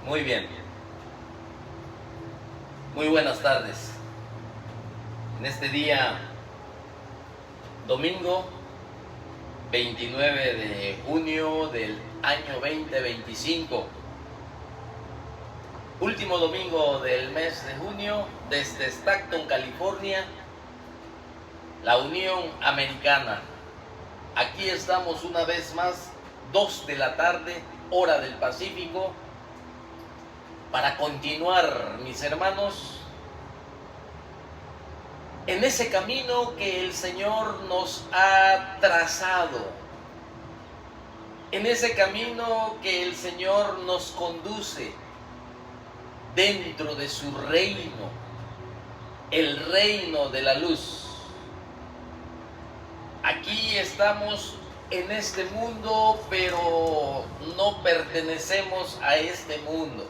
Muy bien. Muy buenas tardes. En este día, domingo 29 de junio del año 2025, último domingo del mes de junio, desde Stockton, California, la Unión Americana. Aquí estamos una vez más, 2 de la tarde, hora del Pacífico, para continuar, mis hermanos, en ese camino que el Señor nos ha trazado, en ese camino que el Señor nos conduce dentro de su reino, el reino de la luz. Aquí estamos en este mundo, pero no pertenecemos a este mundo.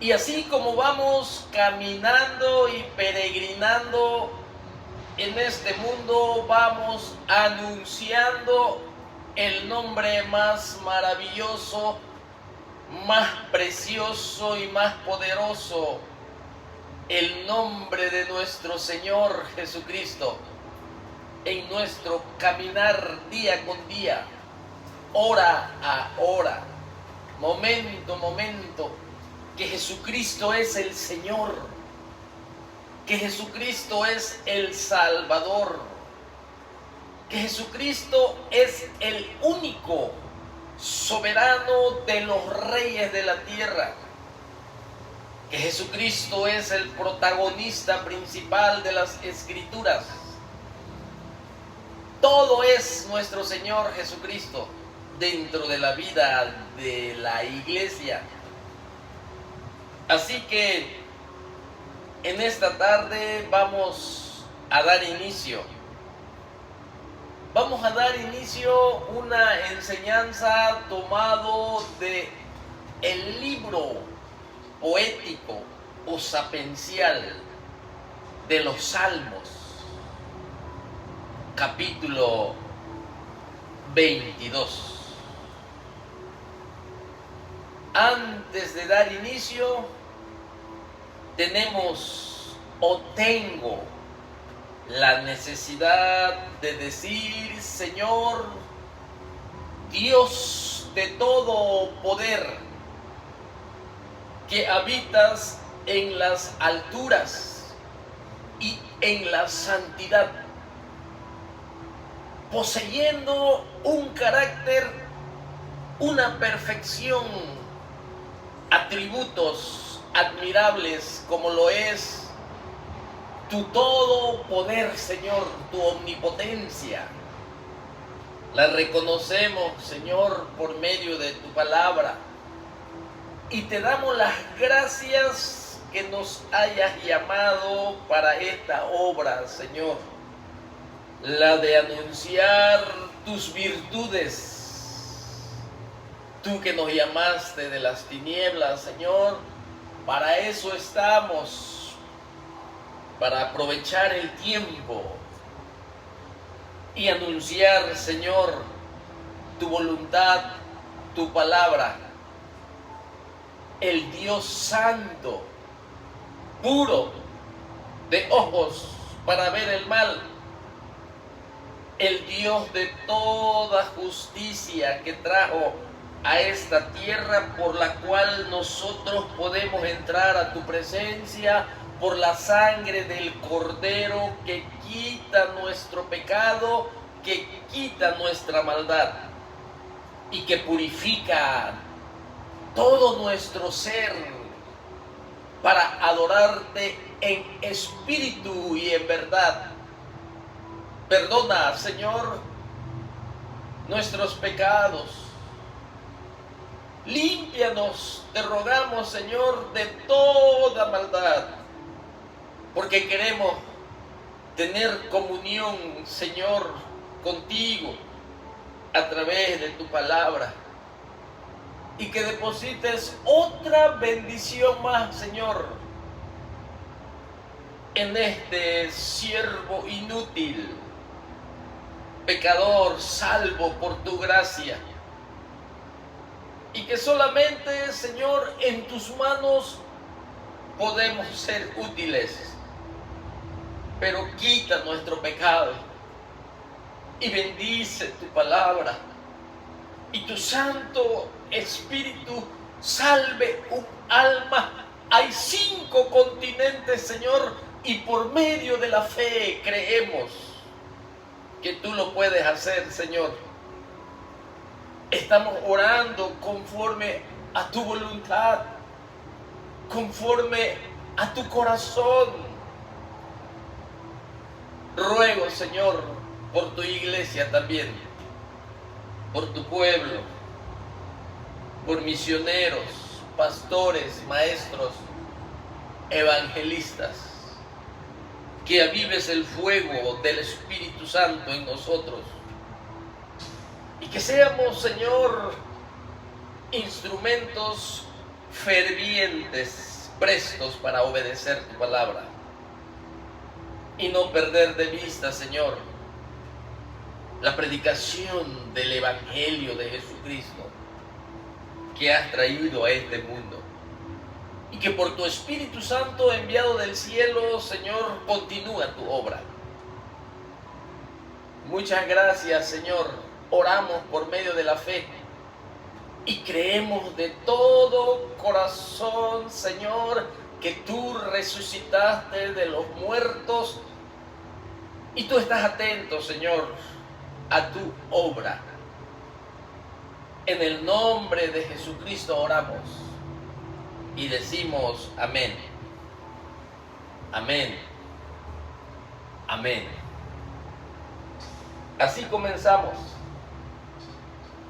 Y así como vamos caminando y peregrinando en este mundo, vamos anunciando el nombre más maravilloso, más precioso y más poderoso, el nombre de nuestro Señor Jesucristo, en nuestro caminar día con día, hora a hora, momento a momento, que Jesucristo es el Señor, que Jesucristo es el Salvador, que Jesucristo es el único soberano de los reyes de la tierra, que Jesucristo es el protagonista principal de las Escrituras. Todo es nuestro Señor Jesucristo dentro de la vida de la iglesia. Así que en esta tarde vamos a dar inicio una enseñanza tomado de el libro poético o sapiencial de los Salmos, capítulo 22. Antes de dar inicio, tengo la necesidad de decir: Señor, Dios de todo poder, que habitas en las alturas y en la santidad, poseyendo un carácter, una perfección, atributos admirables como lo es tu todo poder, Señor, tu omnipotencia. La reconocemos, Señor, por medio de tu palabra, y te damos las gracias que nos hayas llamado para esta obra, Señor, la de anunciar tus virtudes. Tú que nos llamaste de las tinieblas, Señor, para eso estamos, para aprovechar el tiempo y anunciar, Señor, tu voluntad, tu palabra. El Dios santo, puro de ojos para ver el mal, el Dios de toda justicia que trajo a esta tierra, por la cual nosotros podemos entrar a tu presencia por la sangre del Cordero, que quita nuestro pecado, que quita nuestra maldad y que purifica todo nuestro ser para adorarte en espíritu y en verdad. Perdona, Señor, nuestros pecados. Límpianos, te rogamos, Señor, de toda maldad, porque queremos tener comunión, Señor, contigo a través de tu palabra, y que deposites otra bendición más, Señor, en este siervo inútil, pecador, salvo por tu gracia. y que solamente, Señor, en tus manos podemos ser útiles. Pero quita nuestro pecado y bendice tu palabra, y tu Santo Espíritu salve un alma. Hay 5 continentes, Señor, y por medio de la fe creemos que tú lo puedes hacer, Señor. Estamos orando conforme a tu voluntad, conforme a tu corazón. Ruego, Señor, por tu iglesia también, por tu pueblo, por misioneros, pastores, maestros, evangelistas, que avives el fuego del Espíritu Santo en nosotros y que seamos, Señor, instrumentos fervientes, prestos para obedecer tu palabra y no perder de vista, Señor, la predicación del Evangelio de Jesucristo que has traído a este mundo. Y que por tu Espíritu Santo enviado del cielo, Señor, continúa tu obra. Muchas gracias, Señor. Oramos por medio de la fe y creemos de todo corazón, Señor, que tú resucitaste de los muertos y tú estás atento, Señor, a tu obra. En el nombre de Jesucristo oramos y decimos amén. Amén. Amén. Así comenzamos.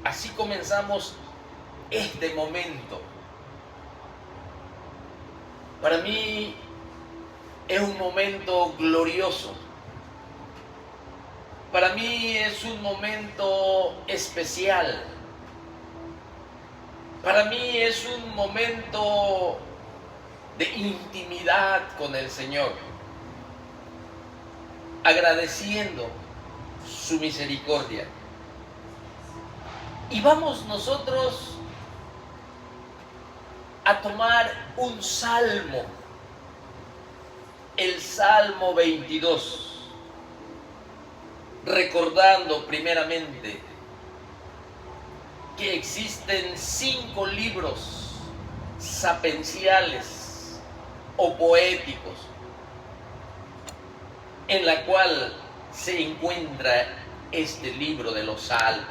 Así comenzamos este momento. Para mí es un momento glorioso. Para mí es un momento especial. Para mí es un momento de intimidad con el Señor, agradeciendo su misericordia. Y vamos nosotros a tomar un salmo, el Salmo 22, recordando primeramente que existen 5 libros sapienciales o poéticos en la cual se encuentra este libro de los Salmos,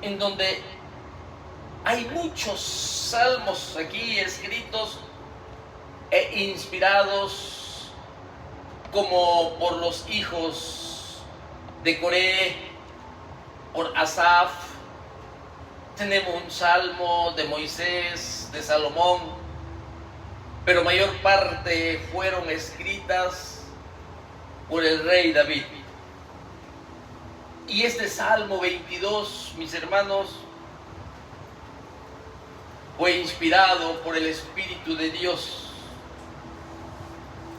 en donde hay muchos salmos aquí escritos e inspirados como por los hijos de Coré, por Asaf. Tenemos un salmo de Moisés, de Salomón, pero mayor parte fueron escritas por el rey David. Y este Salmo 22, mis hermanos, fue inspirado por el Espíritu de Dios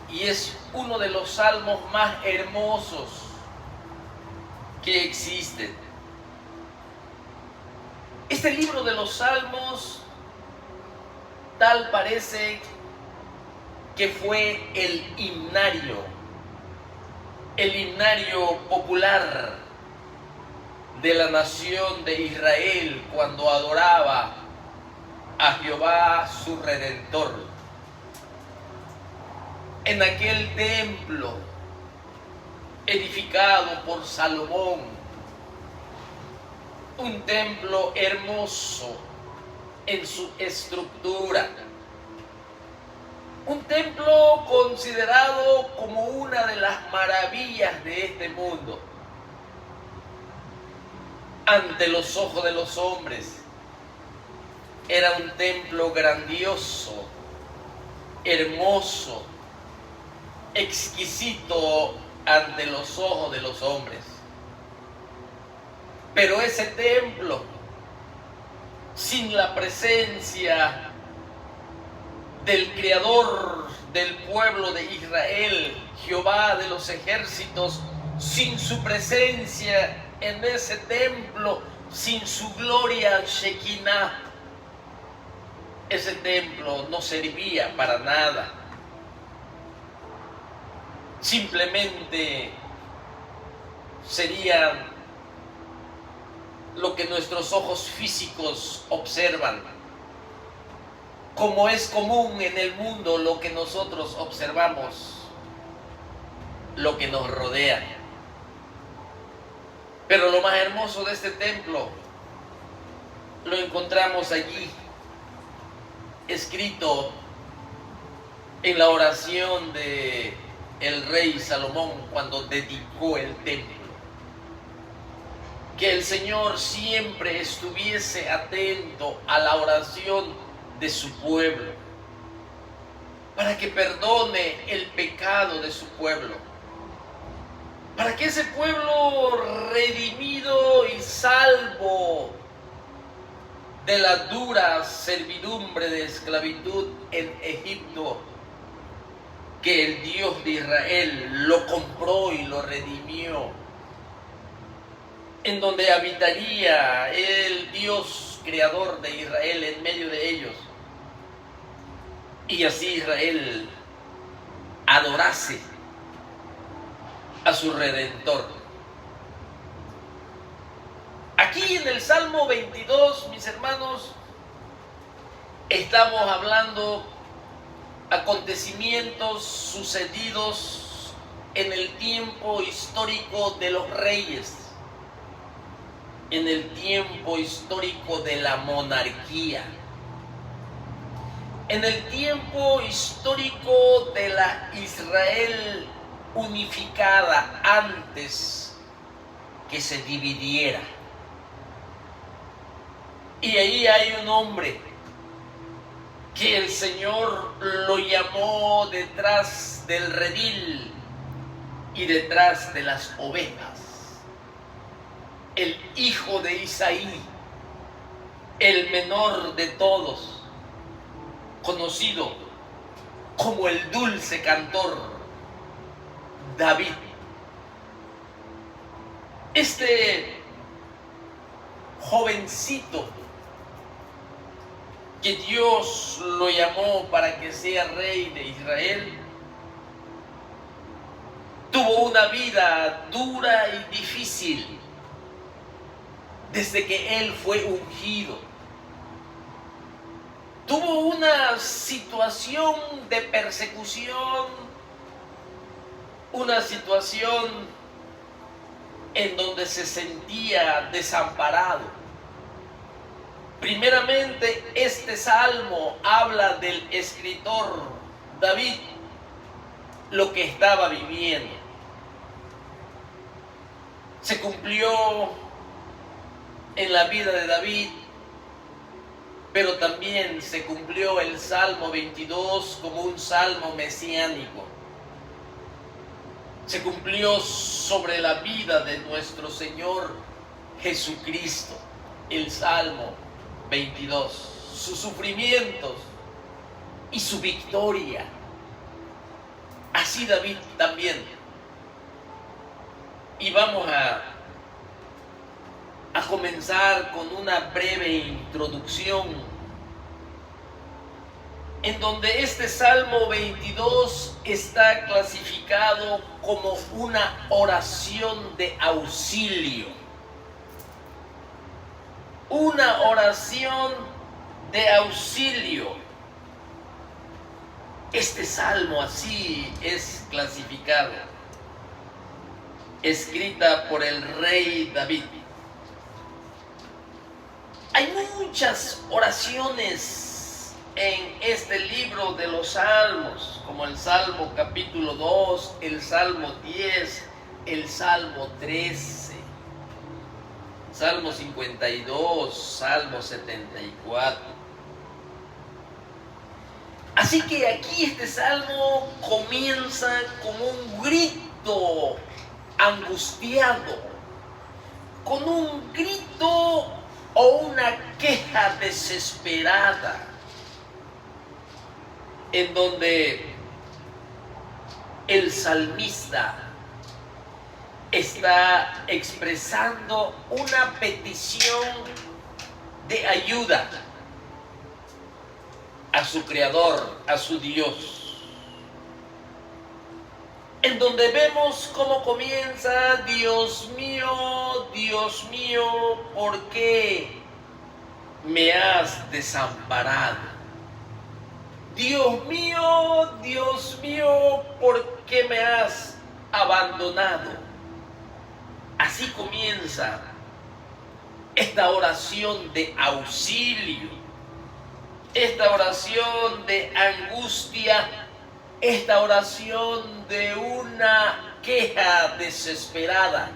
y es uno de los salmos más hermosos que existen. Este libro de los Salmos tal parece que fue el himnario popular de la nación de Israel cuando adoraba a Jehová su Redentor. En aquel templo edificado por Salomón, un templo hermoso en su estructura, un templo considerado como una de las maravillas de este mundo ante los ojos de los hombres. Era un templo grandioso, hermoso, exquisito ante los ojos de los hombres. Pero ese templo, sin la presencia del Creador del pueblo de Israel, Jehová de los ejércitos, sin su presencia, en ese templo sin su gloria Shekinah. Ese templo no servía para nada. Simplemente serían lo que nuestros ojos físicos observan, como es común en el mundo lo que nosotros observamos, lo que nos rodea. Pero lo más hermoso de este templo lo encontramos allí, escrito en la oración de el rey Salomón cuando dedicó el templo. Que el Señor siempre estuviese atento a la oración de su pueblo, para que perdone el pecado de su pueblo, para que ese pueblo redimido y salvo de la dura servidumbre de esclavitud en Egipto, que el Dios de Israel lo compró y lo redimió, en donde habitaría el Dios creador de Israel en medio de ellos, y así Israel adorase a su Redentor. Aquí en el Salmo 22, mis hermanos, estamos hablando acontecimientos sucedidos en el tiempo histórico de los reyes, en el tiempo histórico de la monarquía, en el tiempo histórico de la Israel unificada antes que se dividiera. Y ahí hay un hombre que el Señor lo llamó detrás del redil y detrás de las ovejas. El hijo de Isaí, el menor de todos, conocido como el dulce cantor, David. Este jovencito que Dios lo llamó para que sea rey de Israel, tuvo una vida dura y difícil desde que él fue ungido. Tuvo una situación de persecución, una situación en donde se sentía desamparado. Primeramente, este salmo habla del escritor David, lo que estaba viviendo. Se cumplió en la vida de David, pero también se cumplió el Salmo 22 como un salmo mesiánico. Se cumplió sobre la vida de nuestro Señor Jesucristo, el Salmo 22, sus sufrimientos y su victoria. Así David también. Y vamos a comenzar con una breve introducción en donde este Salmo 22 está clasificado como una oración de auxilio. Una oración de auxilio. Este salmo así es clasificado, escrita por el rey David. Hay muchas oraciones en este libro de los salmos, como el Salmo capítulo 2, el Salmo 10, el Salmo 13. Salmo 52, Salmo 74. Así que aquí este salmo comienza como un grito angustiado, con un grito o una queja desesperada, en donde el salmista está expresando una petición de ayuda a su Creador, a su Dios, en donde vemos cómo comienza: Dios mío, ¿por qué me has desamparado? Dios mío, ¿por qué me has abandonado? Así comienza esta oración de auxilio, esta oración de angustia, esta oración de una queja desesperada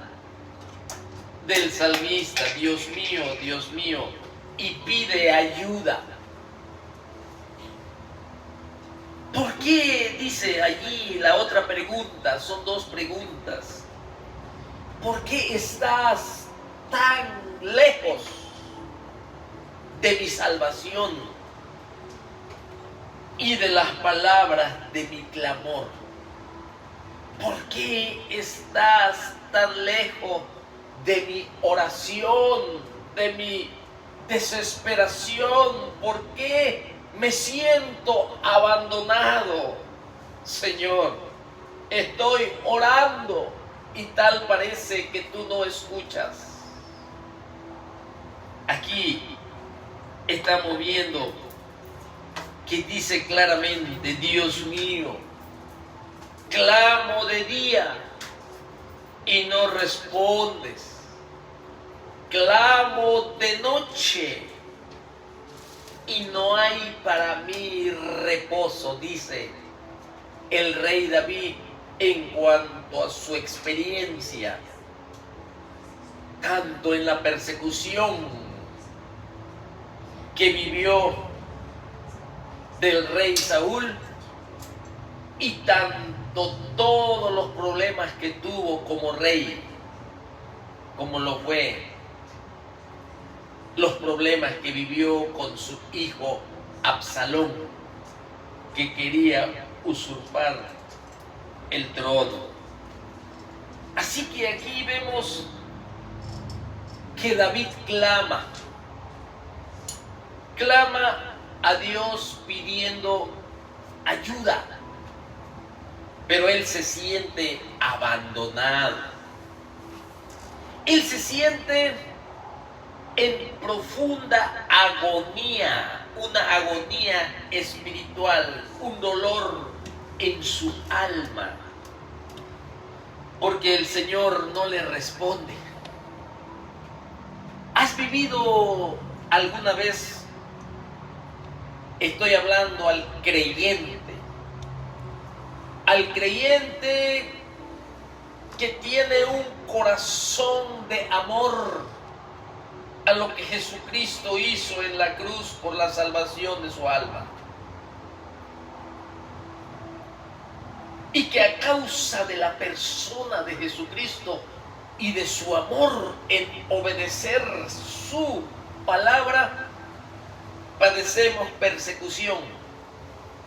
del salmista: Dios mío, y pide ayuda. ¿Por qué? Dice allí la otra pregunta, son dos preguntas. ¿Por qué estás tan lejos de mi salvación y de las palabras de mi clamor? ¿Por qué estás tan lejos de mi oración, de mi desesperación? ¿Por qué me siento abandonado? Señor, estoy orando y tal parece que tú no escuchas. Aquí estamos viendo que dice claramente: Dios mío, clamo de día y no respondes, clamo de noche y no hay para mí reposo, dice el rey David en cuanto a su experiencia, tanto en la persecución que vivió del rey Saúl y tanto todos los problemas que tuvo como rey, como lo fue los problemas que vivió con su hijo Absalón, que quería usurpar el trono. Así que aquí vemos que David clama a Dios pidiendo ayuda, pero él se siente abandonado. Él se siente en profunda agonía, una agonía espiritual, un dolor en su alma, porque el Señor no le responde. ¿Has vivido alguna vez? Estoy hablando al creyente que tiene un corazón de amor a lo que Jesucristo hizo en la cruz por la salvación de su alma. Y que a causa de la persona de Jesucristo y de su amor en obedecer su palabra, padecemos persecución,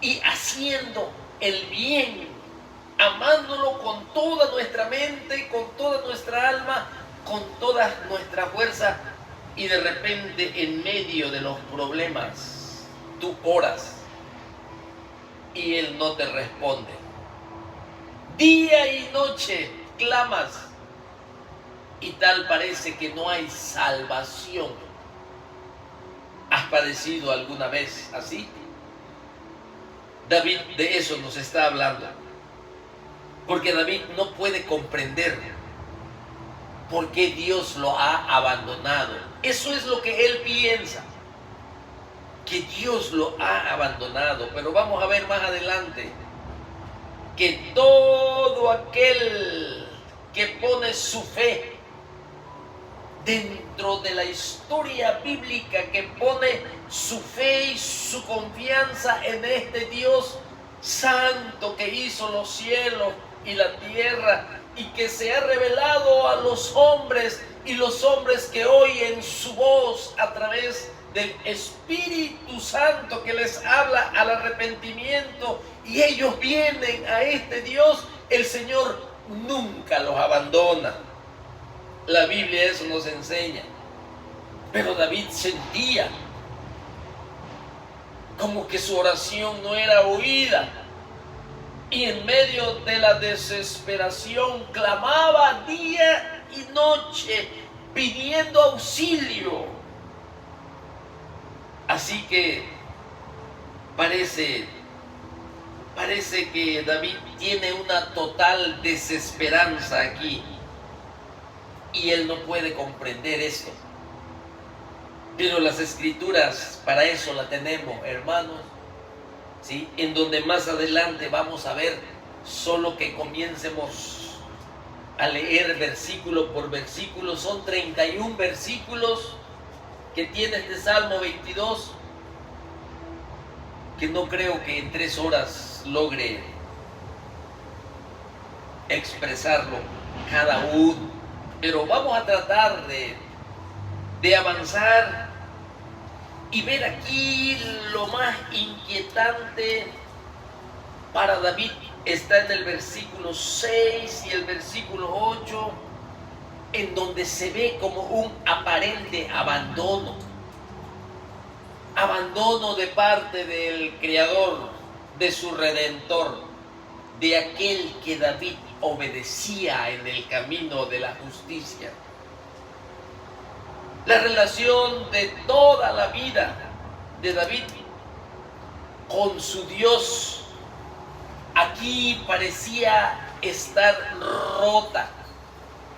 y haciendo el bien, amándolo con toda nuestra mente, con toda nuestra alma, con toda nuestra fuerza, y de repente en medio de los problemas tú oras y Él no te responde. Día y noche clamas y tal parece que no hay salvación. ¿Has padecido alguna vez así? David de eso nos está hablando, porque David no puede comprender por qué Dios lo ha abandonado. Eso es lo que él piensa, que Dios lo ha abandonado. Pero vamos a ver más adelante que todo aquel que pone su fe dentro de la historia bíblica, que pone su fe y su confianza en este Dios santo que hizo los cielos y la tierra y que se ha revelado a los hombres, y los hombres que oyen su voz a través del Espíritu Santo que les habla al arrepentimiento, y ellos vienen a este Dios, el Señor nunca los abandona. La Biblia eso nos enseña. Pero David sentía como que su oración no era oída. Y en medio de la desesperación clamaba día y noche pidiendo auxilio. Así que parece que David tiene una total desesperanza aquí. Y él no puede comprender esto. Pero las escrituras, para eso la tenemos, hermanos, ¿sí? En donde más adelante vamos a ver, solo que comiencemos a leer versículo por versículo. Son 31 versículos que tiene este Salmo 22, que no creo que en 3 horas logre expresarlo cada uno. Pero vamos a tratar de avanzar y ver aquí lo más inquietante para David. Está en el versículo 6 y el versículo 8, en donde se ve como un aparente abandono de parte del Creador, de su Redentor, de aquel que David obedecía en el camino de la justicia. La relación de toda la vida de David con su Dios aquí parecía estar rota.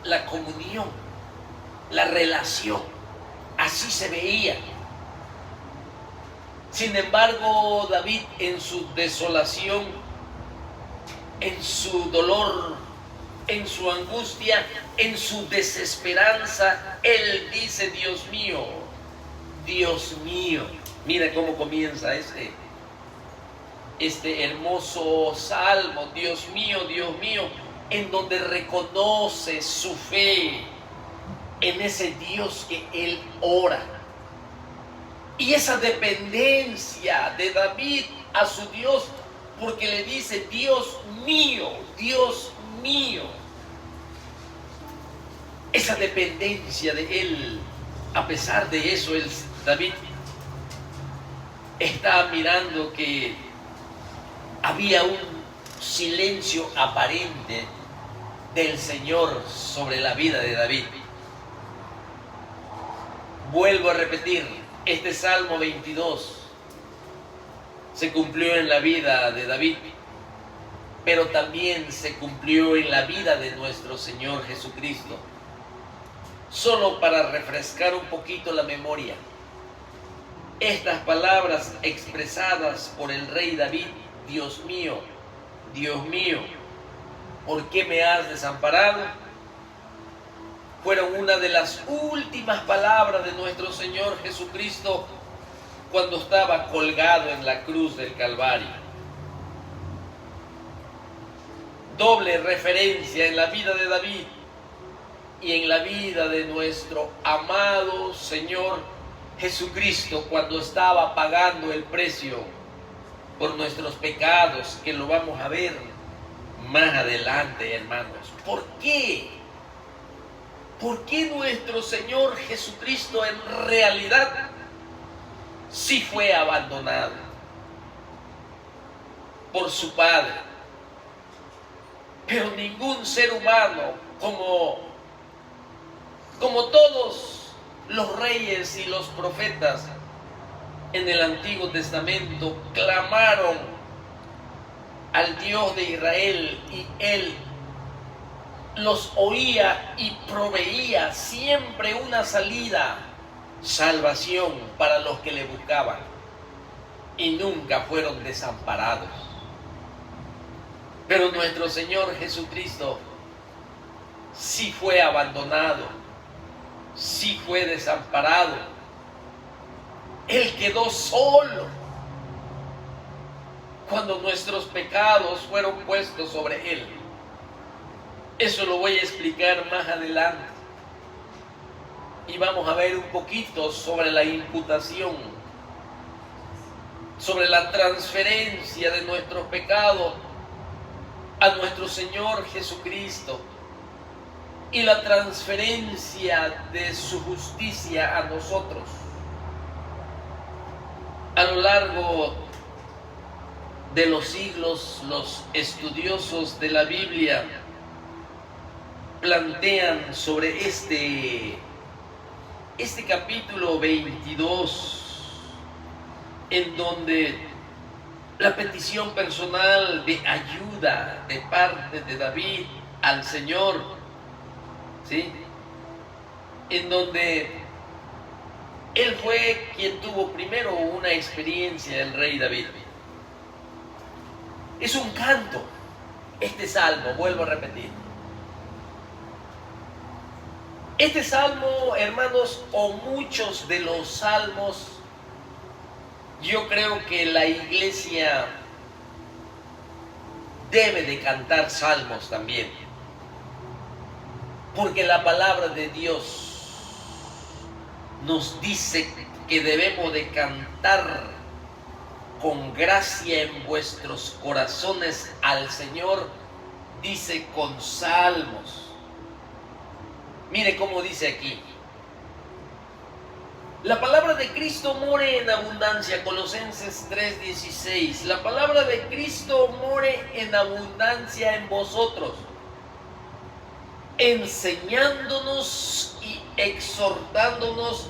La comunión, la relación, así se veía. Sin embargo, David, en su desolación, en su dolor, en su angustia, en su desesperanza, él dice: Dios mío, Dios mío. Mira cómo comienza este hermoso salmo: Dios mío, en donde reconoce su fe en ese Dios que él ora. Y esa dependencia de David a su Dios, porque le dice: Dios mío, Dios mío. Esa dependencia de él, a pesar de eso, David está mirando que había un silencio aparente del Señor sobre la vida de David. Vuelvo a repetir, este Salmo 22 se cumplió en la vida de David, pero también se cumplió en la vida de nuestro Señor Jesucristo. Solo para refrescar un poquito la memoria, estas palabras expresadas por el rey David: Dios mío, ¿por qué me has desamparado?, fueron una de las últimas palabras de nuestro Señor Jesucristo cuando estaba colgado en la cruz del Calvario. Doble referencia en la vida de David y en la vida de nuestro amado Señor Jesucristo, cuando estaba pagando el precio por nuestros pecados, que lo vamos a ver más adelante, hermanos. ¿Por qué? ¿Por qué nuestro Señor Jesucristo en realidad sí fue abandonado por su Padre? Pero ningún ser humano, como todos los reyes y los profetas en el Antiguo Testamento, clamaron al Dios de Israel y Él los oía y proveía siempre una salida, salvación para los que le buscaban, y nunca fueron desamparados. Pero nuestro Señor Jesucristo sí fue abandonado, sí fue desamparado. Él quedó solo cuando nuestros pecados fueron puestos sobre Él. Eso lo voy a explicar más adelante. Y vamos a ver un poquito sobre la imputación, sobre la transferencia de nuestros pecados a nuestro Señor Jesucristo. y la transferencia de su justicia a nosotros. A lo largo de los siglos, los estudiosos de la Biblia plantean sobre este capítulo 22, en donde la petición personal de ayuda de parte de David al Señor, ¿sí?, en donde él fue quien tuvo primero una experiencia, el rey David. Es un canto, este salmo, vuelvo a repetir. Este salmo, hermanos, o muchos de los salmos, yo creo que la iglesia debe de cantar salmos también, porque la palabra de Dios nos dice que debemos de cantar con gracia en vuestros corazones al Señor, dice con salmos. Mire cómo dice aquí. La palabra de Cristo more en abundancia, Colosenses 3:16. La palabra de Cristo more en abundancia en vosotros, enseñándonos y exhortándonos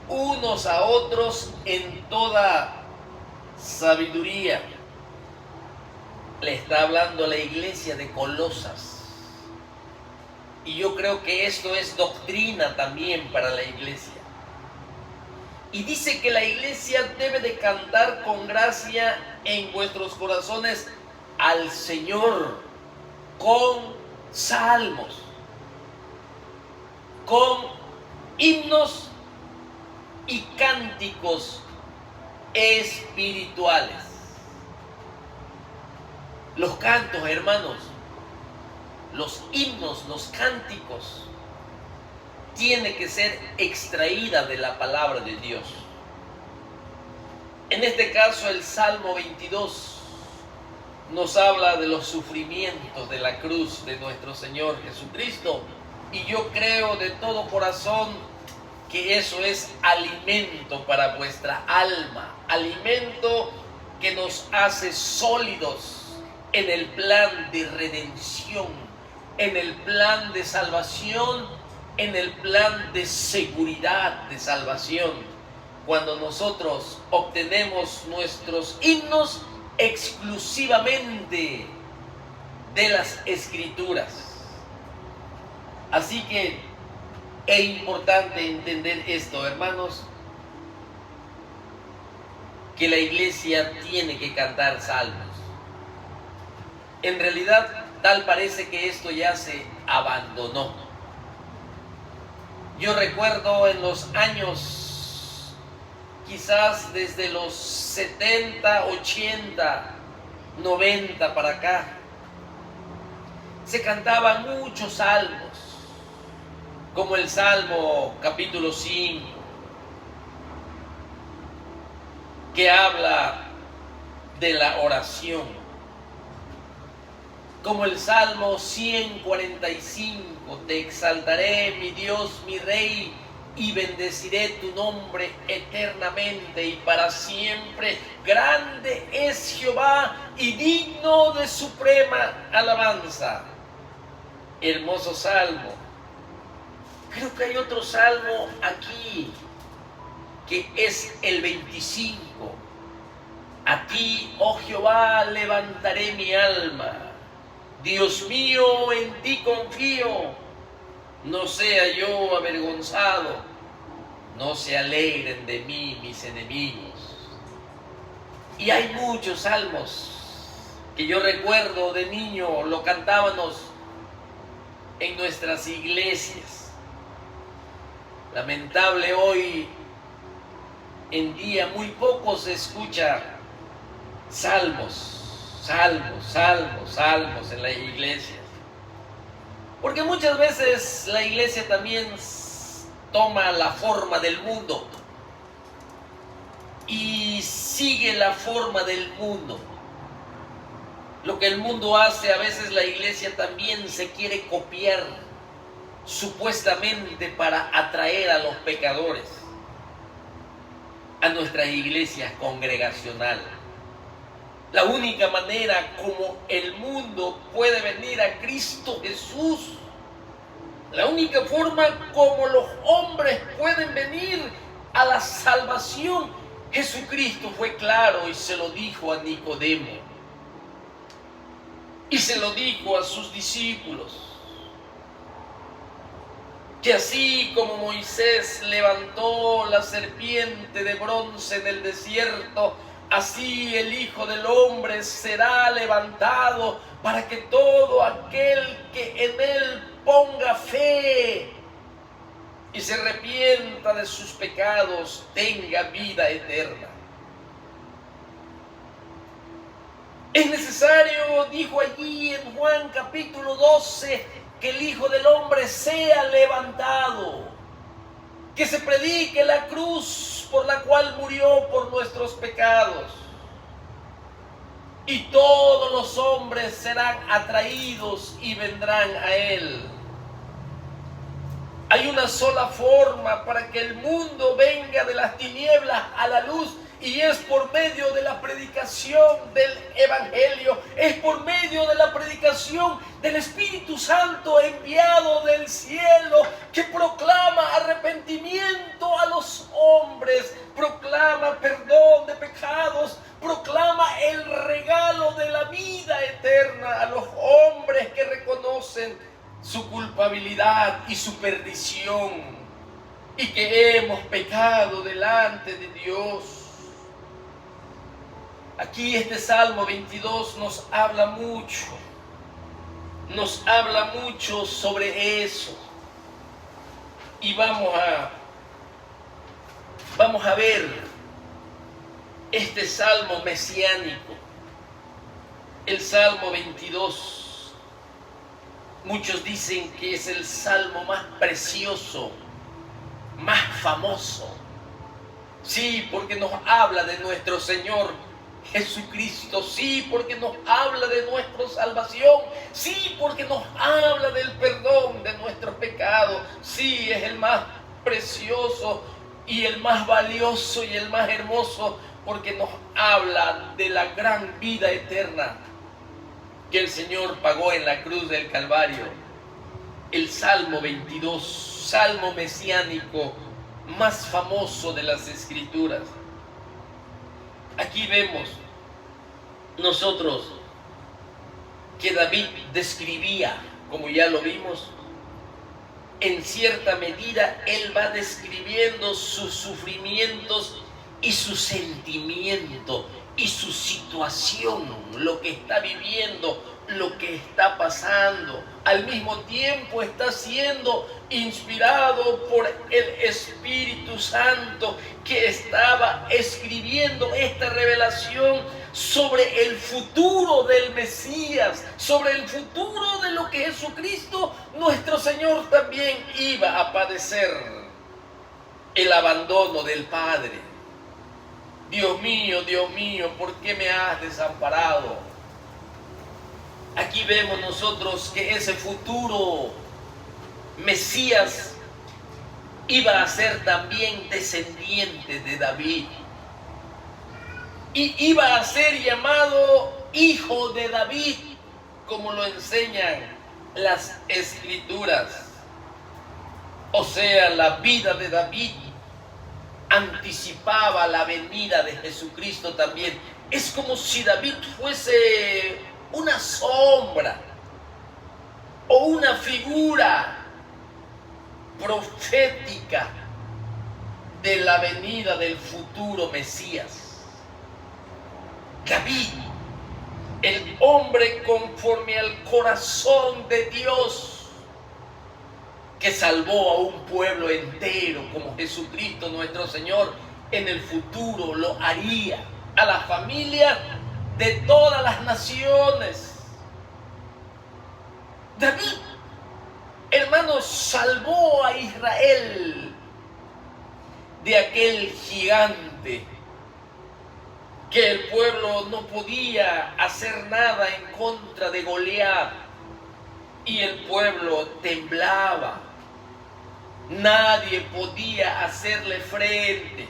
unos a otros en toda sabiduría. Le está hablando a la iglesia de Colosas. Y yo creo que esto es doctrina también para la iglesia. Y dice que la iglesia debe de cantar con gracia en vuestros corazones al Señor, con salmos, con himnos y cánticos espirituales. Los cantos, hermanos, los himnos, los cánticos, tiene que ser extraída de la palabra de Dios. En este caso, el Salmo 22 nos habla de los sufrimientos de la cruz de nuestro Señor Jesucristo, y yo creo de todo corazón que eso es alimento para vuestra alma, alimento que nos hace sólidos en el plan de redención, en el plan de salvación, en el plan de seguridad de salvación, cuando nosotros obtenemos nuestros himnos exclusivamente de las Escrituras. Así que es importante entender esto, hermanos, que la iglesia tiene que cantar salmos. En realidad, tal parece que esto ya se abandonó. Yo recuerdo en los años, quizás desde los 70, 80, 90 para acá, se cantaban muchos salmos, como el Salmo capítulo 5, que habla de la oración, como el Salmo 145, te exaltaré, mi Dios, mi Rey, y bendeciré tu nombre eternamente y para siempre. Grande es Jehová y digno de suprema alabanza. Hermoso salmo. Creo que hay otro salmo aquí, que es el 25. A ti, oh Jehová, levantaré mi alma. Dios mío, en ti confío. No sea yo avergonzado, no se alegren de mí mis enemigos. Y hay muchos salmos que yo recuerdo de niño, lo cantábamos en nuestras iglesias. Lamentable hoy en día muy poco se escucha salmos en las iglesias. Porque muchas veces la iglesia también toma la forma del mundo y sigue la forma del mundo. Lo que el mundo hace, a veces la iglesia también se quiere copiar supuestamente para atraer a los pecadores a nuestras iglesias congregacionales. La única manera como el mundo puede venir a Cristo Jesús, la única forma como los hombres pueden venir a la salvación, Jesucristo fue claro y se lo dijo a Nicodemo y se lo dijo a sus discípulos, que así como Moisés levantó la serpiente de bronce en el desierto, así el Hijo del Hombre será levantado para que todo aquel que en él ponga fe y se arrepienta de sus pecados tenga vida eterna. Es necesario, dijo allí en Juan capítulo 12, que el Hijo del Hombre sea levantado, que se predique la cruz por la cual murió por nuestros pecados, y todos los hombres serán atraídos y vendrán a Él. Hay una sola forma para que el mundo venga de las tinieblas a la luz, y es por medio de la predicación del Evangelio, es por medio de la predicación del Espíritu Santo enviado del cielo, que proclama arrepentimiento a los hombres, proclama perdón de pecados, proclama el regalo de la vida eterna a los hombres que reconocen su culpabilidad y su perdición, y que hemos pecado delante de Dios. Aquí este Salmo 22 nos habla mucho sobre eso. Y vamos a ver este Salmo mesiánico, el Salmo 22. Muchos dicen que es el Salmo más precioso, más famoso. Sí, porque nos habla de nuestro Señor Jesucristo, sí, porque nos habla de nuestra salvación, sí, porque nos habla del perdón de nuestros pecados, sí, es el más precioso y el más valioso y el más hermoso, porque nos habla de la gran vida eterna que el Señor pagó en la cruz del Calvario. El Salmo 22, Salmo mesiánico más famoso de las Escrituras. Aquí vemos nosotros que David describía, como ya lo vimos, en cierta medida él va describiendo sus sufrimientos y su sentimiento y su situación, lo que está viviendo, lo que está pasando. Al mismo tiempo está siendo inspirado por el Espíritu Santo, que estaba escribiendo esta revelación sobre el futuro del Mesías, sobre el futuro de lo que Jesucristo, nuestro Señor, también iba a padecer: el abandono del Padre. Dios mío, ¿por qué me has desamparado? Aquí vemos nosotros que ese futuro Mesías iba a ser también descendiente de David, y iba a ser llamado Hijo de David, como lo enseñan las Escrituras. O sea, la vida de David anticipaba la venida de Jesucristo también. Es como si David fuese una sombra o una figura profética de la venida del futuro Mesías. David, el hombre conforme al corazón de Dios, que salvó a un pueblo entero, como Jesucristo nuestro Señor en el futuro lo haría, a la familia de todas las naciones. David, hermanos, salvó a Israel de aquel gigante que el pueblo no podía hacer nada en contra de Goliat, y el pueblo temblaba Nadie podía hacerle frente.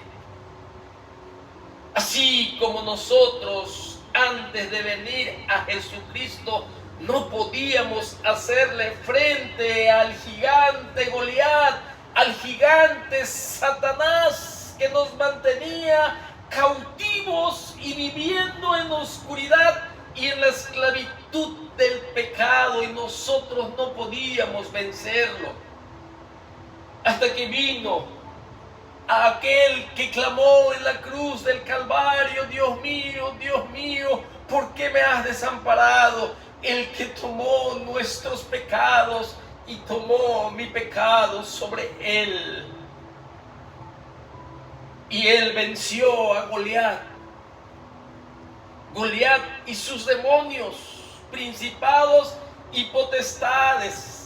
Así como nosotros, antes de venir a Jesucristo, no podíamos hacerle frente al gigante Goliat, al gigante Satanás, que nos mantenía cautivos y viviendo en la oscuridad y en la esclavitud del pecado, y nosotros no podíamos vencerlo. Hasta que vino a aquel que clamó en la cruz del Calvario: Dios mío, ¿por qué me has desamparado? El que tomó nuestros pecados y tomó mi pecado sobre él. Y él venció a Goliat. Goliat y sus demonios, principados y potestades.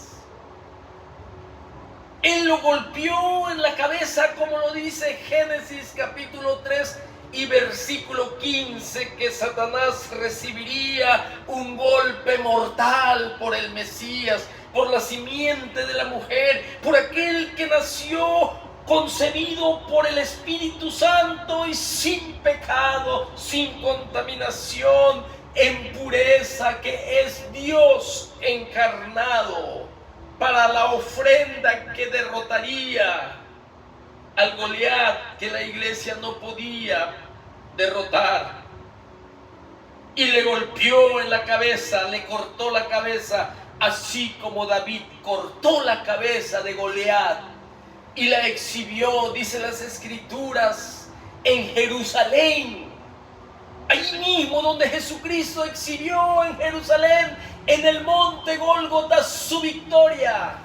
Él lo golpeó en la cabeza, como lo dice Génesis capítulo 3 y versículo 15, que Satanás recibiría un golpe mortal por el Mesías, por la simiente de la mujer, por aquel que nació concebido por el Espíritu Santo y sin pecado, sin contaminación, en pureza, que es Dios encarnado, para la ofrenda que derrotaría al Goliat que la iglesia no podía derrotar. Y le golpeó en la cabeza, le cortó la cabeza, así como David cortó la cabeza de Goliat y la exhibió, dice las Escrituras, en Jerusalén. Allí mismo donde Jesucristo exhibió en Jerusalén, en el monte Gólgota, su victoria.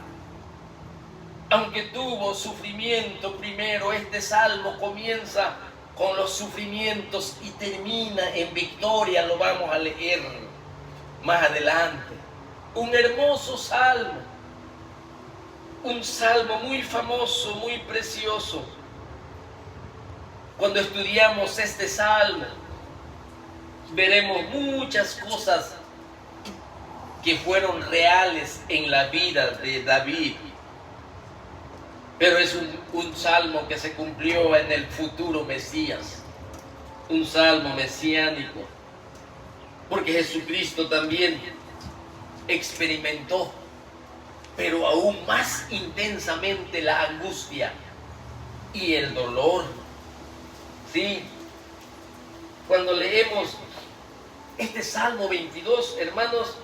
Aunque tuvo sufrimiento primero, este salmo comienza con los sufrimientos y termina en victoria. Lo vamos a leer más adelante. Un hermoso salmo, un salmo muy famoso, muy precioso. Cuando estudiamos este salmo, veremos muchas cosas que fueron reales en la vida de David. Pero es un salmo que se cumplió en el futuro Mesías, un salmo mesiánico, porque Jesucristo también experimentó, pero aún más intensamente, la angustia y el dolor. Sí, cuando leemos este Salmo 22, hermanos,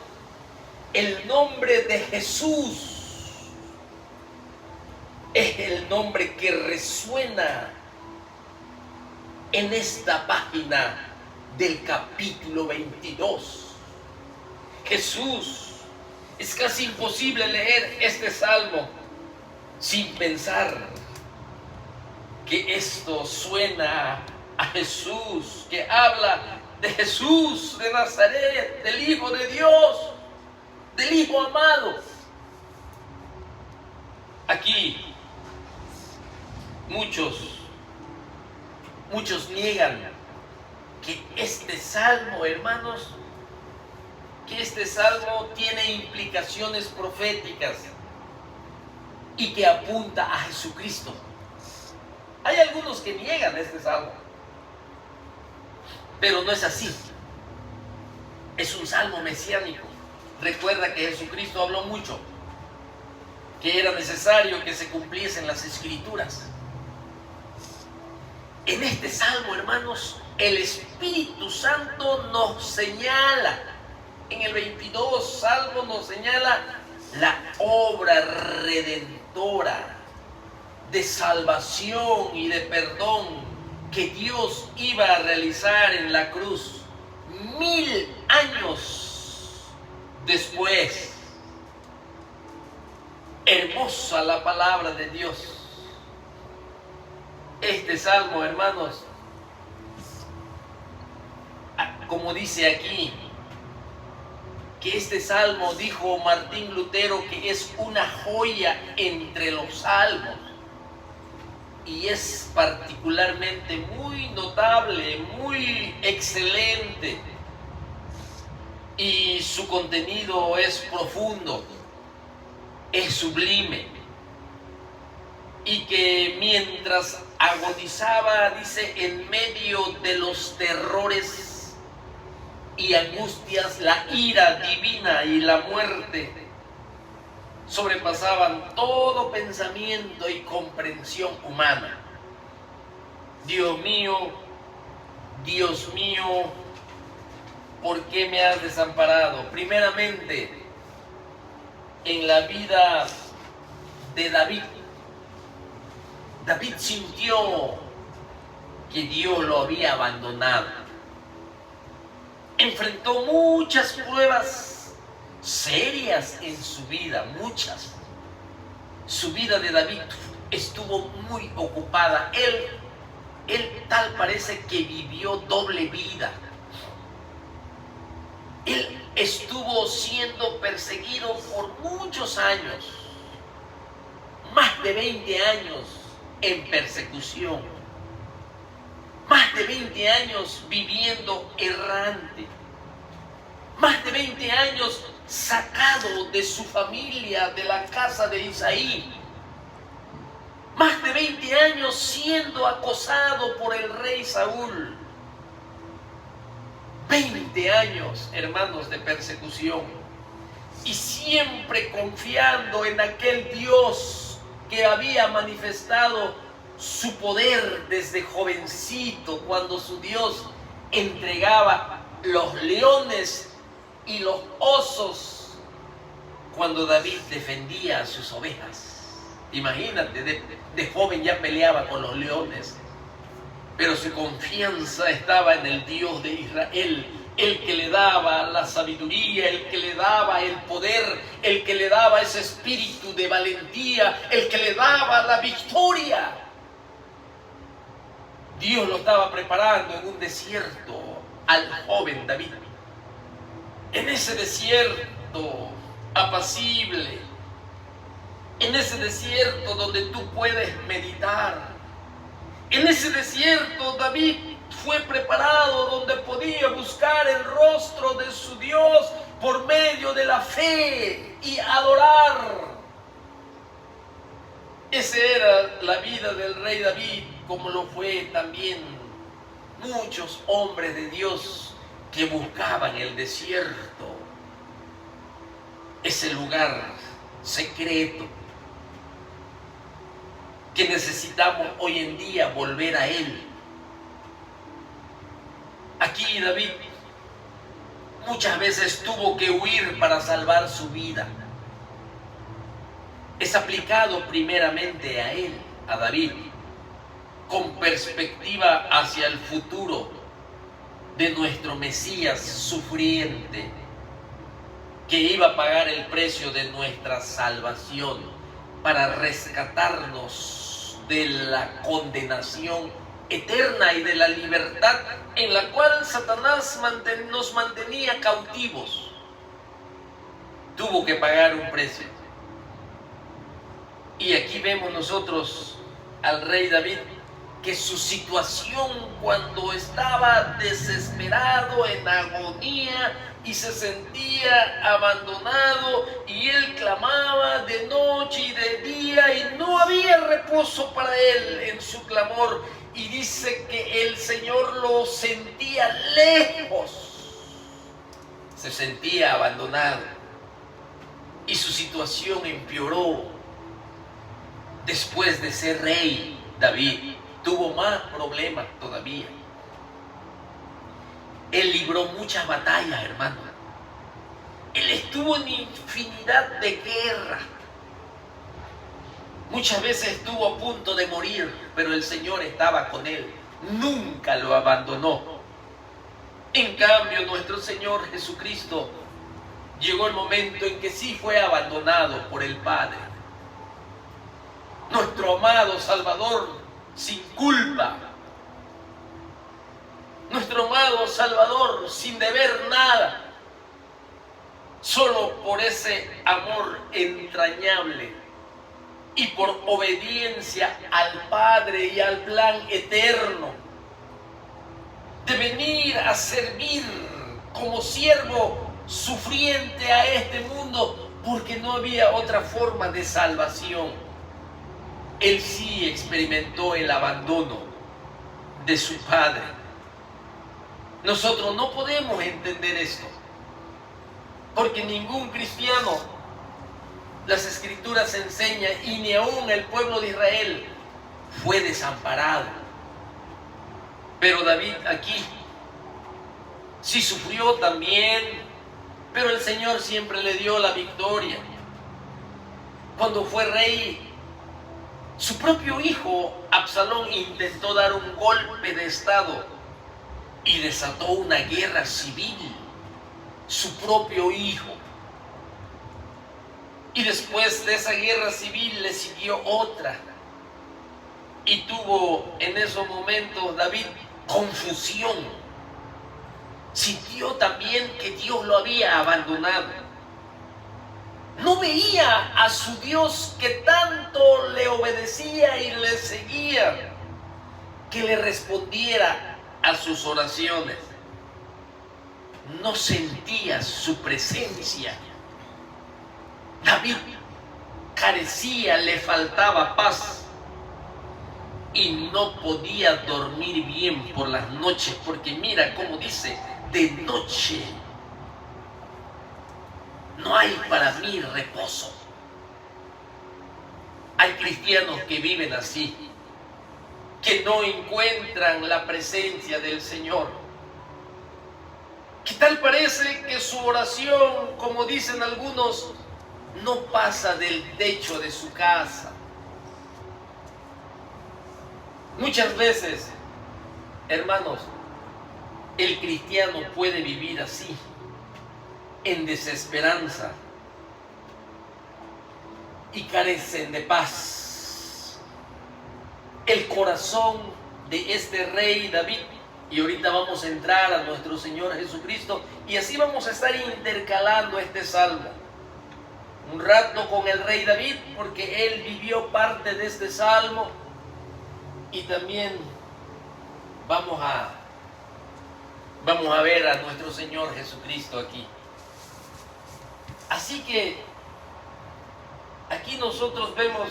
el nombre de Jesús es el nombre que resuena en esta página del capítulo 22. Jesús. Es casi imposible leer este salmo sin pensar que esto suena a Jesús, que habla de Jesús de Nazaret, del Hijo de Dios, del Hijo amado. Aquí muchos niegan que este salmo, hermanos, que este salmo tiene implicaciones proféticas y que apunta a Jesucristo. Hay algunos que niegan este salmo, pero no es así. Es un salmo mesiánico. Recuerda que Jesucristo habló mucho, que era necesario que se cumpliesen las Escrituras. En este salmo, hermanos, el Espíritu Santo nos señala, en el 22 salmo nos señala la obra redentora de salvación y de perdón que Dios iba a realizar en la cruz 1000 años después. Hermosa la palabra de Dios. Este salmo, hermanos, como dice aquí, que este salmo, dijo Martín Lutero, que es una joya entre los salmos, y es particularmente muy notable, muy excelente, y su contenido es profundo, es sublime. y que mientras agonizaba, dice, en medio de los terrores y angustias, la ira divina y la muerte sobrepasaban todo pensamiento y comprensión humana. Dios mío, ¿por qué me has desamparado? Primeramente, en la vida de David, David sintió que Dios lo había abandonado. Enfrentó muchas pruebas serias en su vida, muchas. Su vida de David estuvo muy ocupada. Él tal parece que vivió doble vida. Él estuvo siendo perseguido por muchos años, más de 20 años en persecución, más de 20 años viviendo errante, más de 20 años sacado de su familia, de la casa de Isaí, más de 20 años siendo acosado por el rey Saúl. 20 años, hermanos, de persecución, y siempre confiando en aquel Dios que había manifestado su poder desde jovencito, cuando su Dios entregaba los leones y los osos, cuando David defendía a sus ovejas. Imagínate, de joven ya peleaba con los leones, pero su confianza estaba en el Dios de Israel, el que le daba la sabiduría, el que le daba el poder, el que le daba ese espíritu de valentía, el que le daba la victoria. Dios lo estaba preparando en un desierto al joven David. En ese desierto apacible, en ese desierto donde tú puedes meditar, en ese desierto David fue preparado, donde podía buscar el rostro de su Dios por medio de la fe y adorar. Esa era la vida del rey David, como lo fue también muchos hombres de Dios que buscaban el desierto, ese lugar secreto que necesitamos hoy en día volver a él. Aquí David muchas veces tuvo que huir para salvar su vida. Es aplicado primeramente a él, a David, con perspectiva hacia el futuro de nuestro Mesías sufriente, que iba a pagar el precio de nuestra salvación para rescatarnos de la condenación eterna y de la libertad en la cual Satanás nos mantenía cautivos. Tuvo que pagar un precio. Y aquí vemos nosotros al rey David, que su situación, cuando estaba desesperado, en agonía, y se sentía abandonado, y él clamaba de noche y de día, y no había reposo para él en su clamor, y dice que el Señor lo sentía lejos, se sentía abandonado, y su situación empeoró. Después de ser rey, David tuvo más problemas todavía. Él libró muchas batallas, hermano. Él estuvo en infinidad de guerras. Muchas veces estuvo a punto de morir, pero el Señor estaba con él. Nunca lo abandonó. En cambio, nuestro Señor Jesucristo llegó el momento en que sí fue abandonado por el Padre. Nuestro amado Salvador, sin culpa. Nuestro amado Salvador, sin deber nada. Solo por ese amor entrañable y por obediencia al Padre y al plan eterno de venir a servir como siervo sufriente a este mundo, porque no había otra forma de salvación. él sí experimentó el abandono de su padre. Nosotros no podemos entender esto, porque ningún cristiano, las Escrituras enseñan, y ni aún el pueblo de Israel fue desamparado. Pero David aquí sí sufrió también, pero el Señor siempre le dio la victoria. Cuando fue rey, su propio hijo Absalón intentó dar un golpe de estado y desató una guerra civil. Su propio hijo. Y después de esa guerra civil le siguió otra. Y tuvo en esos momentos David confusión. Sintió también que Dios lo había abandonado. No veía a su Dios que tanto le obedecía y le seguía, que le respondiera a sus oraciones. No sentía su presencia. David carecía, le faltaba paz y no podía dormir bien por las noches, porque mira cómo dice, de noche no hay para mí reposo. Hay cristianos que viven así, que no encuentran la presencia del Señor. ¿Qué tal parece que su oración, como dicen algunos, no pasa del techo de su casa? Muchas veces, hermanos, el cristiano puede vivir así, en desesperanza, y carecen de paz. El corazón de este rey David, y ahorita vamos a entrar a nuestro Señor Jesucristo, y así vamos a estar intercalando este salmo. Un rato con el rey David, porque él vivió parte de este salmo, y también vamos a ver a nuestro Señor Jesucristo aquí. Así que aquí nosotros vemos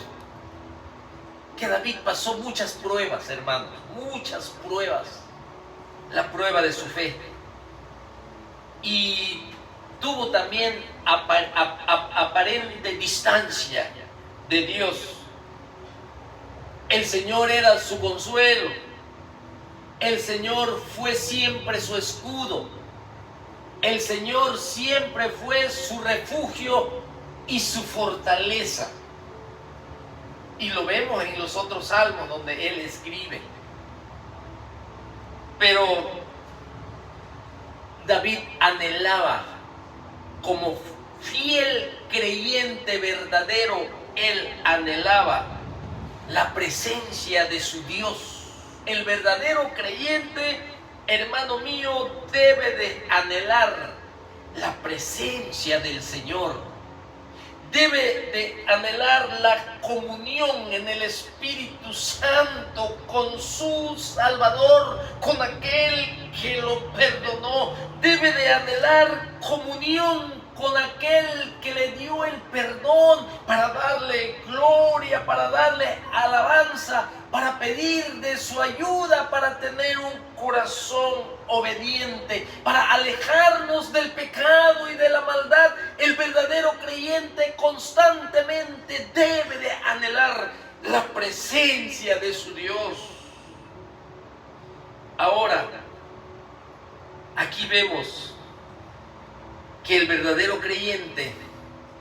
que David pasó muchas pruebas, hermanos, muchas pruebas. La prueba de su fe. Y tuvo también aparente distancia de Dios. El Señor era su consuelo. El Señor fue siempre su escudo. El Señor siempre fue su refugio y su fortaleza. Y lo vemos en los otros salmos donde Él escribe. Pero David anhelaba, como fiel creyente verdadero, él anhelaba la presencia de su Dios. El verdadero creyente, hermano mío, debe de anhelar la presencia del Señor. Debe de anhelar la comunión en el Espíritu Santo con su Salvador, con aquel que lo perdonó. Debe de anhelar comunión con aquel que le dio el perdón, para darle gloria, para darle alabanza, para pedir de su ayuda, para tener un corazón obediente, para alejarnos del pecado y de la maldad. El verdadero creyente constantemente debe de anhelar la presencia de su Dios. Ahora, aquí vemos que el verdadero creyente